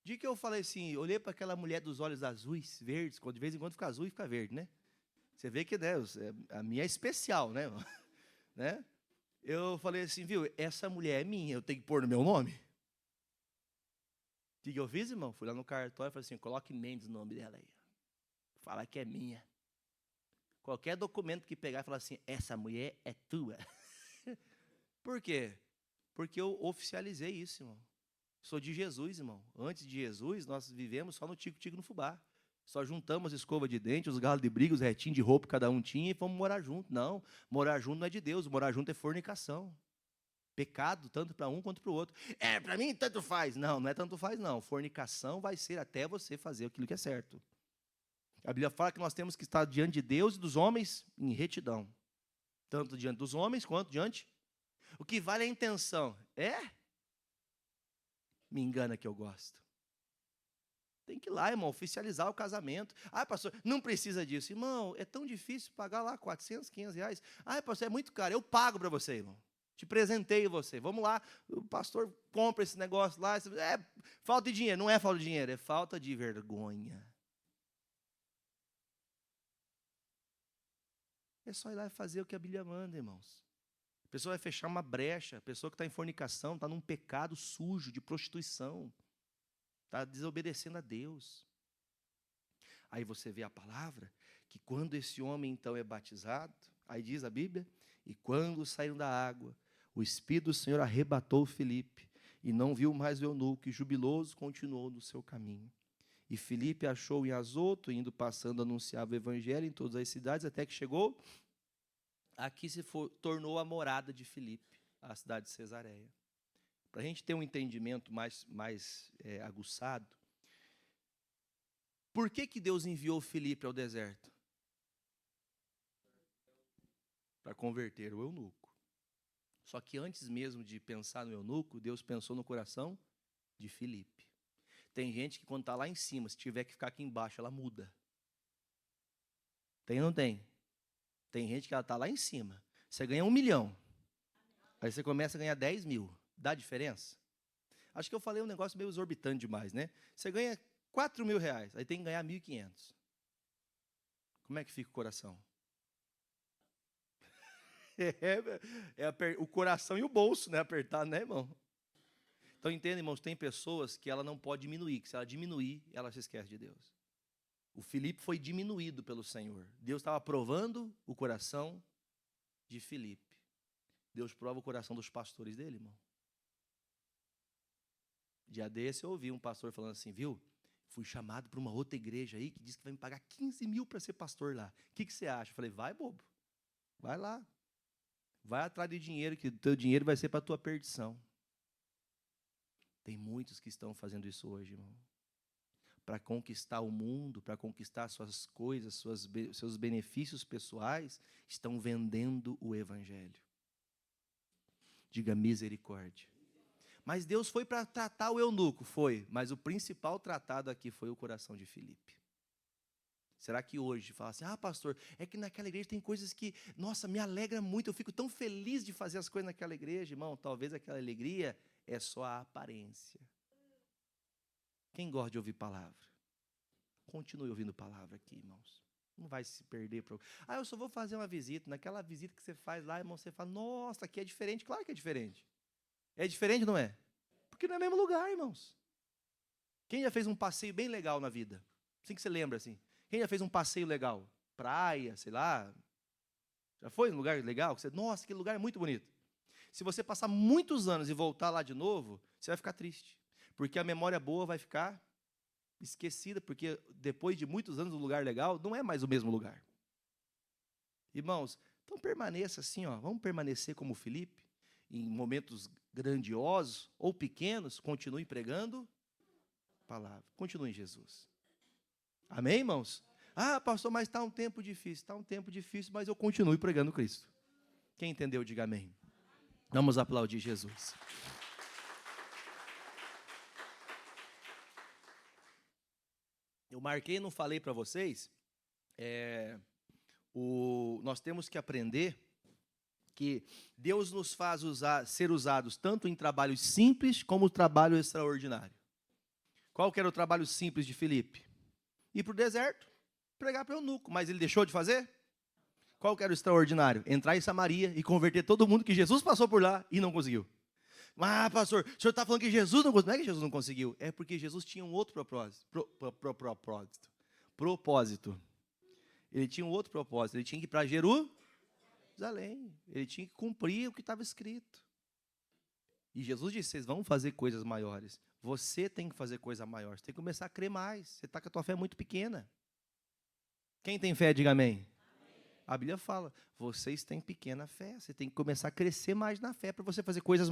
De que eu falei assim, olhei para aquela mulher dos olhos azuis, verdes, de vez em quando fica azul e fica verde, né? Você vê que a minha é especial, né? né? Eu falei assim, viu, essa mulher é minha, eu tenho que pôr no meu nome? O que eu fiz, irmão? Fui lá no cartório e falei assim, coloque Mendes no nome dela aí. Fala que é minha. Qualquer documento que pegar e falar assim, essa mulher é tua. Por quê? Porque eu oficializei isso, irmão. Sou de Jesus, irmão. Antes de Jesus, nós vivemos só no tico-tico no fubá. Só juntamos escova de dente, os galos de briga, os retinhos de roupa que cada um tinha e fomos morar junto. Não, morar junto não é de Deus, morar junto é fornicação. Pecado, tanto para um quanto para o outro. Para mim, tanto faz. Não, não é tanto faz, não. Fornicação vai ser até você fazer aquilo que é certo. A Bíblia fala que nós temos que estar diante de Deus e dos homens em retidão. Tanto diante dos homens, quanto diante. O que vale é a intenção. Me engana que eu gosto. Tem que ir lá, irmão, oficializar o casamento. Pastor, não precisa disso. Irmão, é tão difícil pagar lá 400, 500 reais. Pastor, é muito caro. Eu pago para você, irmão. Te presenteio você. Vamos lá, o pastor compra esse negócio lá. Falta de dinheiro. Não é falta de dinheiro, é falta de vergonha. É só ir lá e fazer o que a Bíblia manda, irmãos. A pessoa vai fechar uma brecha. A pessoa que está em fornicação, está num pecado sujo de prostituição. Está desobedecendo a Deus. Aí você vê a palavra, que quando esse homem então é batizado, aí diz a Bíblia, e quando saíram da água, o Espírito do Senhor arrebatou Filipe, e não viu mais o eunuco, e jubiloso continuou no seu caminho. E Filipe achou em Azoto, indo passando, anunciava o evangelho em todas as cidades, até que chegou, aqui tornou a morada de Filipe, a cidade de Cesareia. Para a gente ter um entendimento mais aguçado, por que Deus enviou Filipe ao deserto? Para converter o eunuco. Só que antes mesmo de pensar no eunuco, Deus pensou no coração de Filipe. Tem gente que quando está lá em cima, se tiver que ficar aqui embaixo, ela muda. Tem ou não tem? Tem gente que ela está lá em cima. Você ganha 1 milhão. Aí você começa a ganhar 10 mil. Dá diferença? Acho que eu falei um negócio meio exorbitante demais, né? Você ganha 4 mil reais, aí tem que ganhar 1.500. Como é que fica o coração? O coração e o bolso, né? Apertado, né, irmão? Então, entenda, irmãos, tem pessoas que ela não pode diminuir, que se ela diminuir, ela se esquece de Deus. O Filipe foi diminuído pelo Senhor. Deus estava provando o coração de Filipe. Deus prova o coração dos pastores dele, irmão. Dia desse eu ouvi um pastor falando assim, viu? Fui chamado para uma outra igreja aí que diz que vai me pagar 15 mil para ser pastor lá. O que você acha? Eu falei, vai, bobo. Vai lá. Vai atrás de dinheiro, que o teu dinheiro vai ser para a tua perdição. Tem muitos que estão fazendo isso hoje, irmão. Para conquistar o mundo, para conquistar suas coisas, seus benefícios pessoais, estão vendendo o evangelho. Diga misericórdia. Mas Deus foi para tratar o eunuco, foi. Mas o principal tratado aqui foi o coração de Filipe. Será que hoje, fala assim, pastor, é que naquela igreja tem coisas que, nossa, me alegra muito, eu fico tão feliz de fazer as coisas naquela igreja, irmão, talvez aquela alegria é só a aparência. Quem gosta de ouvir palavra? Continue ouvindo palavra aqui, irmãos. Não vai se perder. Eu só vou fazer uma visita, naquela visita que você faz lá, irmão, você fala, nossa, aqui é diferente, claro que é diferente. É diferente, não é? Porque não é o mesmo lugar, irmãos. Quem já fez um passeio bem legal na vida? Assim que você lembra, assim. Quem já fez um passeio legal? Praia, sei lá. Já foi num lugar legal? Nossa, aquele lugar é muito bonito. Se você passar muitos anos e voltar lá de novo, você vai ficar triste. Porque a memória boa vai ficar esquecida, porque depois de muitos anos, o lugar legal não é mais o mesmo lugar. Irmãos, então permaneça assim, vamos permanecer como Filipe, em momentos grandiosos ou pequenos, continue pregando a palavra, continue em Jesus. Amém, irmãos? Pastor, mas está um tempo difícil. Está um tempo difícil, mas eu continuo pregando Cristo. Quem entendeu, diga amém. Vamos aplaudir Jesus. Eu marquei e não falei para vocês, nós temos que aprender que Deus nos faz ser usados tanto em trabalhos simples como trabalho extraordinário. Qual que era o trabalho simples de Filipe? Ir para o deserto, pregar para o eunuco, mas ele deixou de fazer? Qual que era o extraordinário? Entrar em Samaria e converter todo mundo que Jesus passou por lá e não conseguiu. Pastor, o senhor está falando que Jesus não conseguiu? Não é que Jesus não conseguiu, é porque Jesus tinha um outro propósito. Ele tinha um outro propósito, ele tinha que ir para Jerusalém, ele tinha que cumprir o que estava escrito. E Jesus disse, vocês vão fazer coisas maiores. Você tem que fazer coisa maior, você tem que começar a crer mais. Você está com a tua fé muito pequena. Quem tem fé, diga amém. Amém. A Bíblia fala, vocês têm pequena fé, você tem que começar a crescer mais na fé para você fazer coisas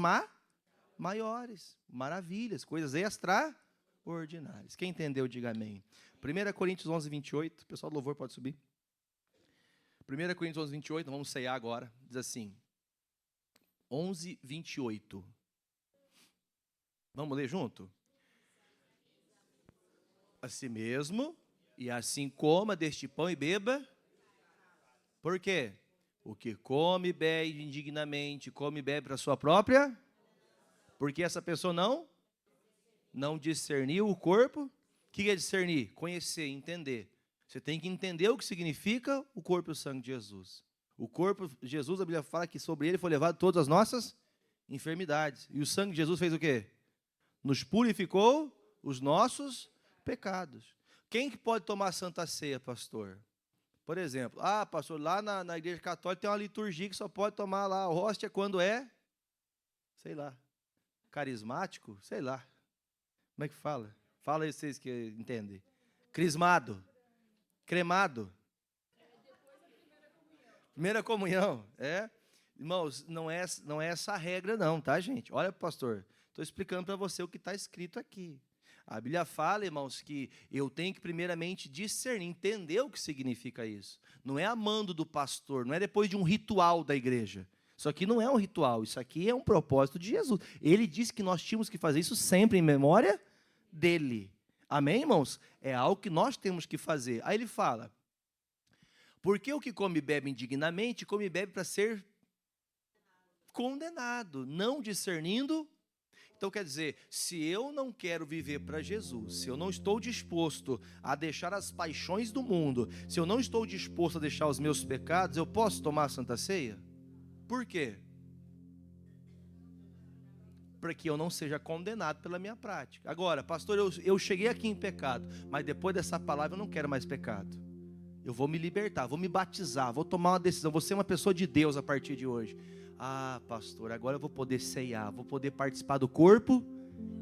maiores, maravilhas, coisas extraordinárias. Quem entendeu, diga amém. 1 Coríntios 11, 28, o pessoal do louvor pode subir. 1 Coríntios 11, 28, vamos ceiar agora, diz assim, 11, 28. Vamos ler junto? Assim mesmo, e assim coma deste pão e beba. Por quê? O que come e bebe indignamente, come e bebe para a sua própria. Porque essa pessoa não discerniu o corpo. O que é discernir? Conhecer, entender. Você tem que entender o que significa o corpo e o sangue de Jesus. O corpo de Jesus, a Bíblia fala que sobre ele foi levado todas as nossas enfermidades. E o sangue de Jesus fez o quê? Nos purificou os nossos pecados. Quem que pode tomar a Santa Ceia, pastor? Por exemplo, pastor, lá na igreja católica tem uma liturgia que só pode tomar lá a hóstia quando é, sei lá, carismático, sei lá. Como é que fala? Fala aí vocês que entendem. Crismado. Cremado. Primeira comunhão, Irmãos, não é essa a regra não, tá, gente? Olha, pastor, estou explicando para você o que está escrito aqui. A Bíblia fala, irmãos, que eu tenho que primeiramente discernir, entender o que significa isso. Não é a mando do pastor, não é depois de um ritual da igreja. Isso aqui não é um ritual, isso aqui é um propósito de Jesus. Ele disse que nós tínhamos que fazer isso sempre em memória dele. Amém, irmãos? É algo que nós temos que fazer. Aí ele fala, porque o que come e bebe indignamente, come e bebe para ser condenado, não discernindo. Então, quer dizer, se eu não quero viver para Jesus, se eu não estou disposto a deixar as paixões do mundo, se eu não estou disposto a deixar os meus pecados, eu posso tomar a Santa Ceia? Por quê? Para que eu não seja condenado pela minha prática. Agora, pastor, eu cheguei aqui em pecado, mas depois dessa palavra eu não quero mais pecado. Eu vou me libertar, vou me batizar, vou tomar uma decisão, vou ser uma pessoa de Deus a partir de hoje. Pastor, agora eu vou poder ceiar, vou poder participar do corpo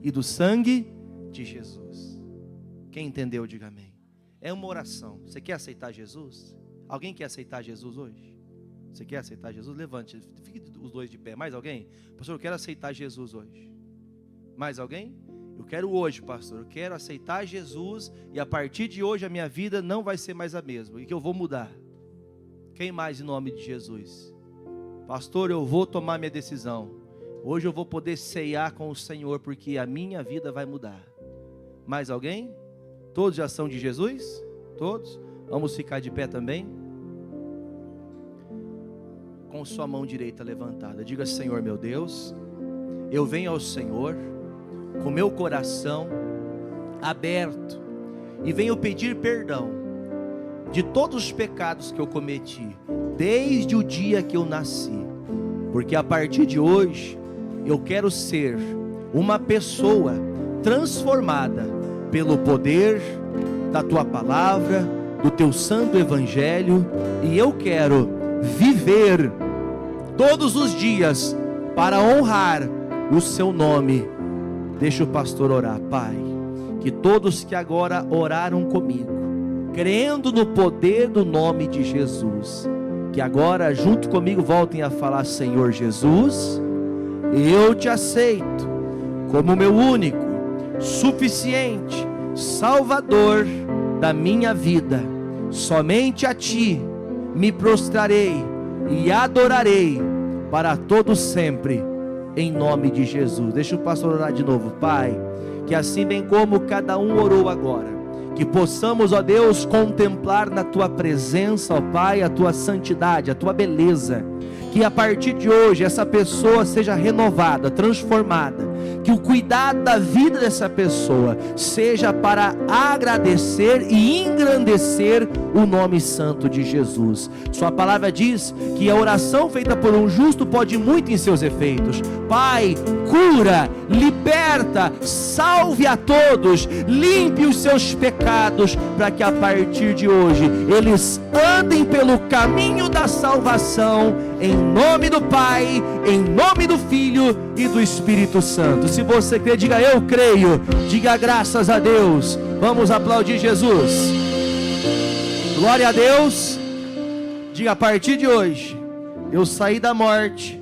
e do sangue de Jesus. Quem entendeu, diga amém. É uma oração. Você quer aceitar Jesus? Alguém quer aceitar Jesus hoje? Você quer aceitar Jesus? Levante, fique os dois de pé. Mais alguém? Pastor, eu quero aceitar Jesus hoje. Mais alguém? Eu quero hoje, pastor, eu quero aceitar Jesus e a partir de hoje a minha vida não vai ser mais a mesma e que eu vou mudar. Quem mais em nome de Jesus? Pastor, eu vou tomar minha decisão. Hoje eu vou poder ceiar com o Senhor, porque a minha vida vai mudar. Mais alguém? Todos já são de Jesus? Todos? Vamos ficar de pé também? Com sua mão direita levantada, diga: Senhor meu Deus, eu venho ao Senhor com meu coração aberto e venho pedir perdão de todos os pecados que eu cometi desde o dia que eu nasci, porque a partir de hoje eu quero ser uma pessoa transformada pelo poder da tua palavra, do teu santo evangelho, e eu quero viver todos os dias para honrar o seu nome. Deixa o pastor orar. Pai, que todos que agora oraram comigo, crendo no poder do nome de Jesus, que agora junto comigo voltem a falar: Senhor Jesus, eu te aceito como meu único, suficiente Salvador da minha vida. Somente a ti me prostrarei e adorarei para todo sempre, em nome de Jesus. Deixa o pastor orar de novo. Pai, que assim bem como cada um orou agora, que possamos, ó Deus, contemplar na tua presença, ó Pai, a tua santidade, a tua beleza, que a partir de hoje essa pessoa seja renovada, transformada, que o cuidado da vida dessa pessoa seja para agradecer e engrandecer o nome santo de Jesus. Sua palavra diz que a oração feita por um justo pode muito em seus efeitos. Pai, cura, liberta, salve a todos, limpe os seus pecados, para que a partir de hoje eles andem pelo caminho da salvação, em nome do Pai, em nome do Filho e do Espírito Santo. Se você crê, diga: eu creio. Diga: graças a Deus. Vamos aplaudir Jesus. Glória a Deus. Diga: a partir de hoje eu saí da morte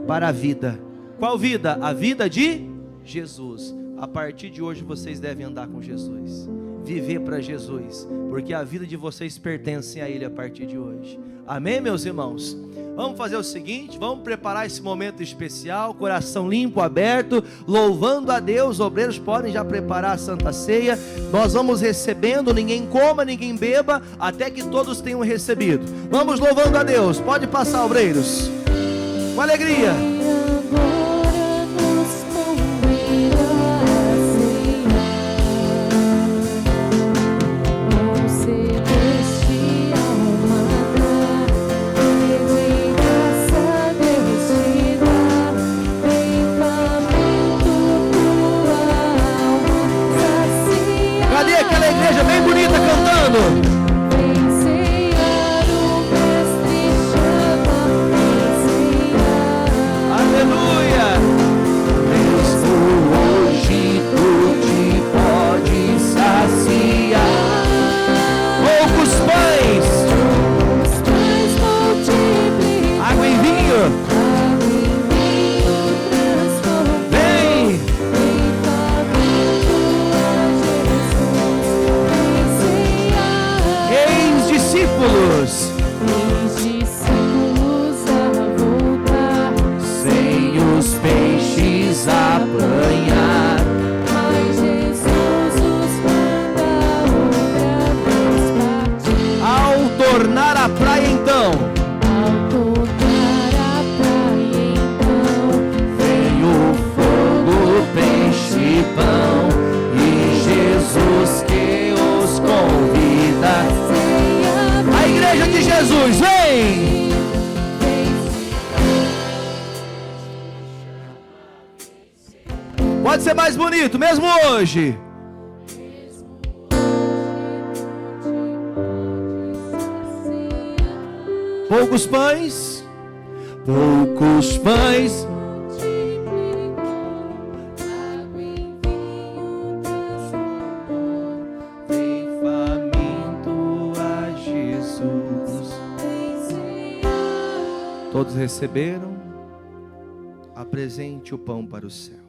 para a vida. Qual vida? A vida de Jesus. A partir de hoje vocês devem andar com Jesus, viver para Jesus, porque a vida de vocês pertence a Ele a partir de hoje. Amém, meus irmãos? Vamos fazer o seguinte, vamos preparar esse momento especial, coração limpo, aberto, louvando a Deus. Obreiros podem já preparar a Santa Ceia. Nós vamos recebendo, ninguém coma, ninguém beba, até que todos tenham recebido. Vamos louvando a Deus. Pode passar, obreiros, com alegria. Bem bonita cantando. Aleluia. Mesmo hoje tu te podes saciar. Poucos pães, água e vinho. Discípulos a voltar, sem os peixes apanhar, mas Jesus os manda outra vez partir. Ao tornar a praia então, veio o fogo, peixe e pão, e Jesus que os convida. A igreja de Jesus, vem! Pode ser mais bonito, mesmo hoje. Poucos pães, poucos pães. Todos receberam? Apresente o pão para o céu.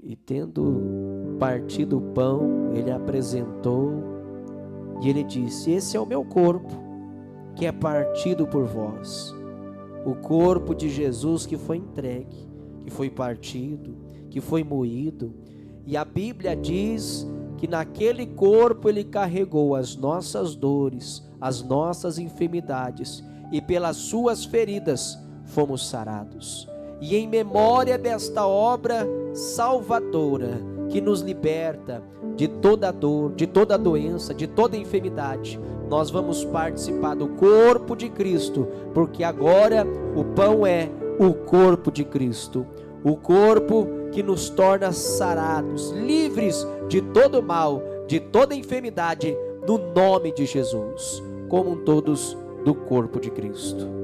E tendo partido o pão, ele apresentou, e ele disse: esse é o meu corpo, que é partido por vós. O corpo de Jesus que foi entregue, que foi partido, que foi moído. E a Bíblia diz que naquele corpo ele carregou as nossas dores, as nossas enfermidades, e pelas suas feridas fomos sarados. E em memória desta obra salvadora, que nos liberta de toda dor, de toda doença, de toda enfermidade, nós vamos participar do corpo de Cristo, porque agora o pão é o corpo de Cristo, o corpo que nos torna sarados, livres de todo mal, de toda enfermidade, no nome de Jesus, como todos do corpo de Cristo.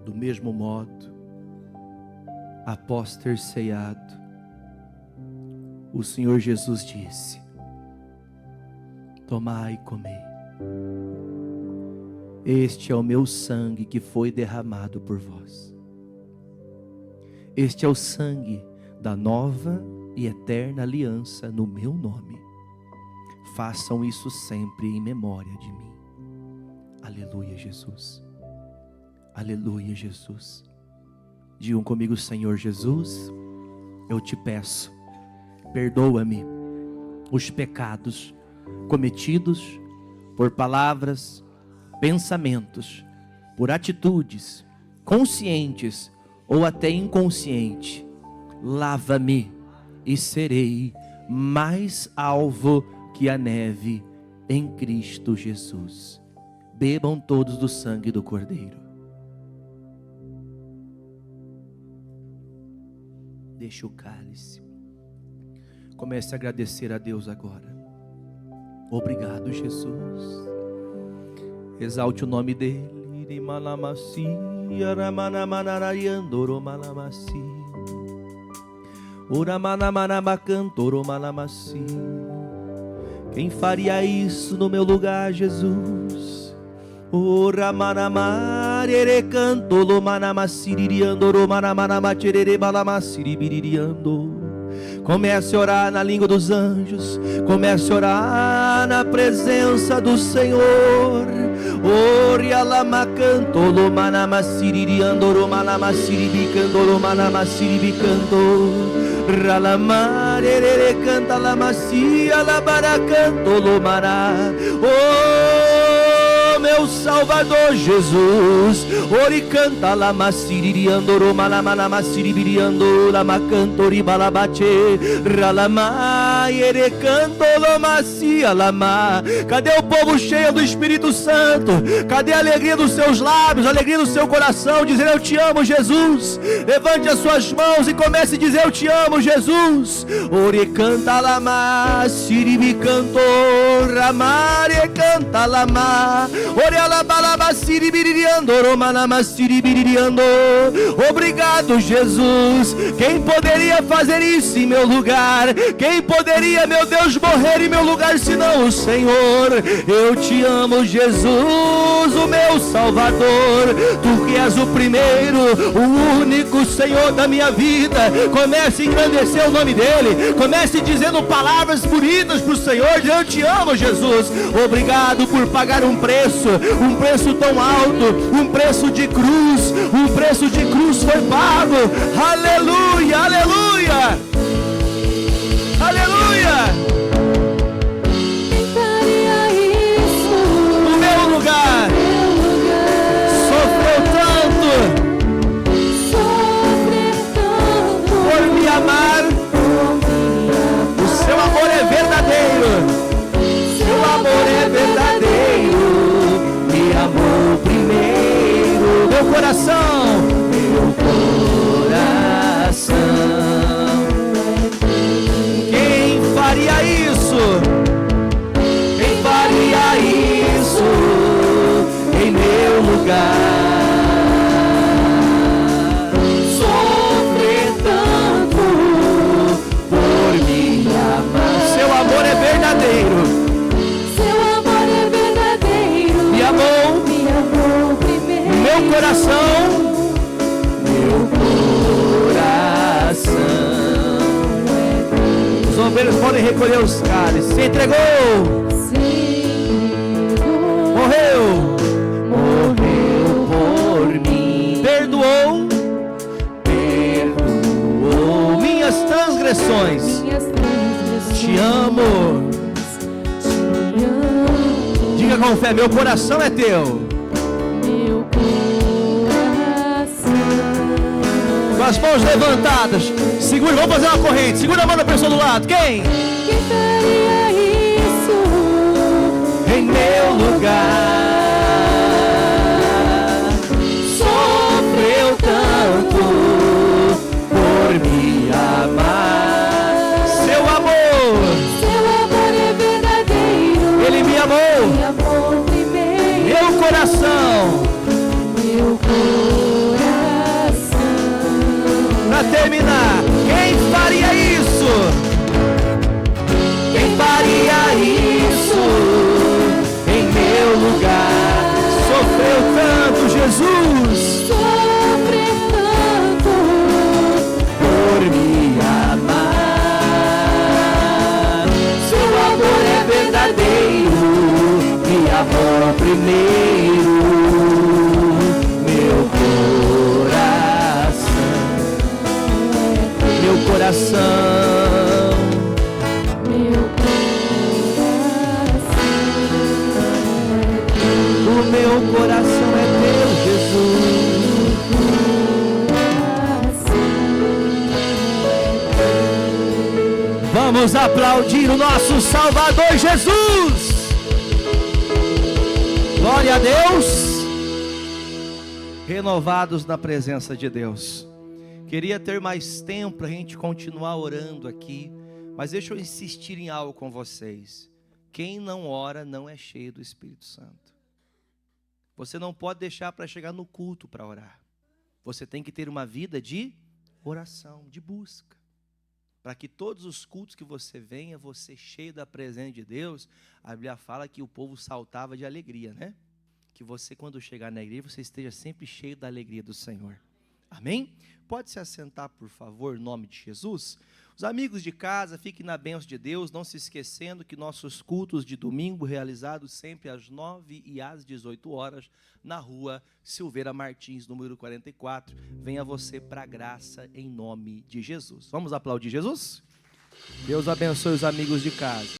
Do mesmo modo, após ter ceado, o Senhor Jesus disse: tomai e comei, este é o meu sangue que foi derramado por vós. Este é o sangue da nova e eterna aliança no meu nome. Façam isso sempre em memória de mim. Aleluia, Jesus. Aleluia, Jesus. Digam comigo: Senhor Jesus, eu te peço, perdoa-me os pecados cometidos por palavras, pensamentos, por atitudes, conscientes ou até inconscientes. Lava-me e serei mais alvo que a neve em Cristo Jesus. Bebam todos do sangue do Cordeiro. Deixa o cálice. Comece a agradecer a Deus agora. Obrigado, Jesus. Exalte o nome dele. Quem faria isso no meu lugar, Jesus? Comece a orar na língua dos anjos. Comece a orar na presença do Senhor. Meu Salvador Jesus, ori canta lama siririando roma lama lama siribiriando lama cantori balabache ralama ere canto lama sia lama. Cadê o povo cheio do Espírito Santo? Cadê a alegria dos seus lábios, a alegria do seu coração, dizer eu te amo, Jesus? Levante as suas mãos e comece a dizer eu te amo, Jesus. Ori canta lama siribi canto ramare canta lama. Obrigado, Jesus. Quem poderia fazer isso em meu lugar? Quem poderia, meu Deus, morrer em meu lugar senão o Senhor? Eu te amo, Jesus, o meu Salvador. Tu que és o primeiro, o único Senhor da minha vida. Comece a engrandecer o nome dele. Comece dizendo palavras bonitas para o Senhor. Eu te amo, Jesus. Obrigado por pagar um preço tão alto, um preço de cruz foi pago. Aleluia, aleluia, aleluia. Quem faria isso no meu lugar? Sofreu tanto por me amar. O seu amor é verdadeiro. Seu amor é verdadeiro. Amor primeiro, meu coração Eles podem recolher os cálices. Se entregou. Morreu. Morreu por mim. Perdoou. Perdoou minhas transgressões. Te amo. Diga com fé, meu coração é teu. Meu coração. Com as mãos levantadas. Segura, vamos fazer uma corrente. Segura a mão da pessoa do lado. Quem? Quem faria isso Em meu lugar. Sofreu tanto por me amar. Seu amor é verdadeiro. Ele me amou. Me amou primeiro. Meu coração. Meu coração. Pra terminar, quem faria isso? Quem faria isso em meu lugar? Sofreu tanto, Jesus, Sofrer tanto por me amar. Seu amor é verdadeiro, me amou primeiro. Meu coração. meu coração. O meu coração é teu, Jesus. Vamos aplaudir o nosso Salvador Jesus. Glória a Deus. Renovados na presença de Deus. Queria ter mais tempo para a gente continuar orando aqui, mas deixa eu insistir em algo com vocês. Quem não ora não é cheio do Espírito Santo. Você não pode deixar para chegar no culto para orar. Você tem que ter uma vida de oração, de busca. Para que todos os cultos que você venha, você cheio da presença de Deus. A Bíblia fala que o povo saltava de alegria, né? Que você, quando chegar na igreja, você esteja sempre cheio da alegria do Senhor. Amém? Pode se assentar, por favor, em nome de Jesus. Os amigos de casa, fiquem na bênção de Deus, não se esquecendo que nossos cultos de domingo, realizados sempre às 9 e às 18 horas, na rua Silveira Martins, número 44, venha você para a graça em nome de Jesus. Vamos aplaudir Jesus? Deus abençoe os amigos de casa.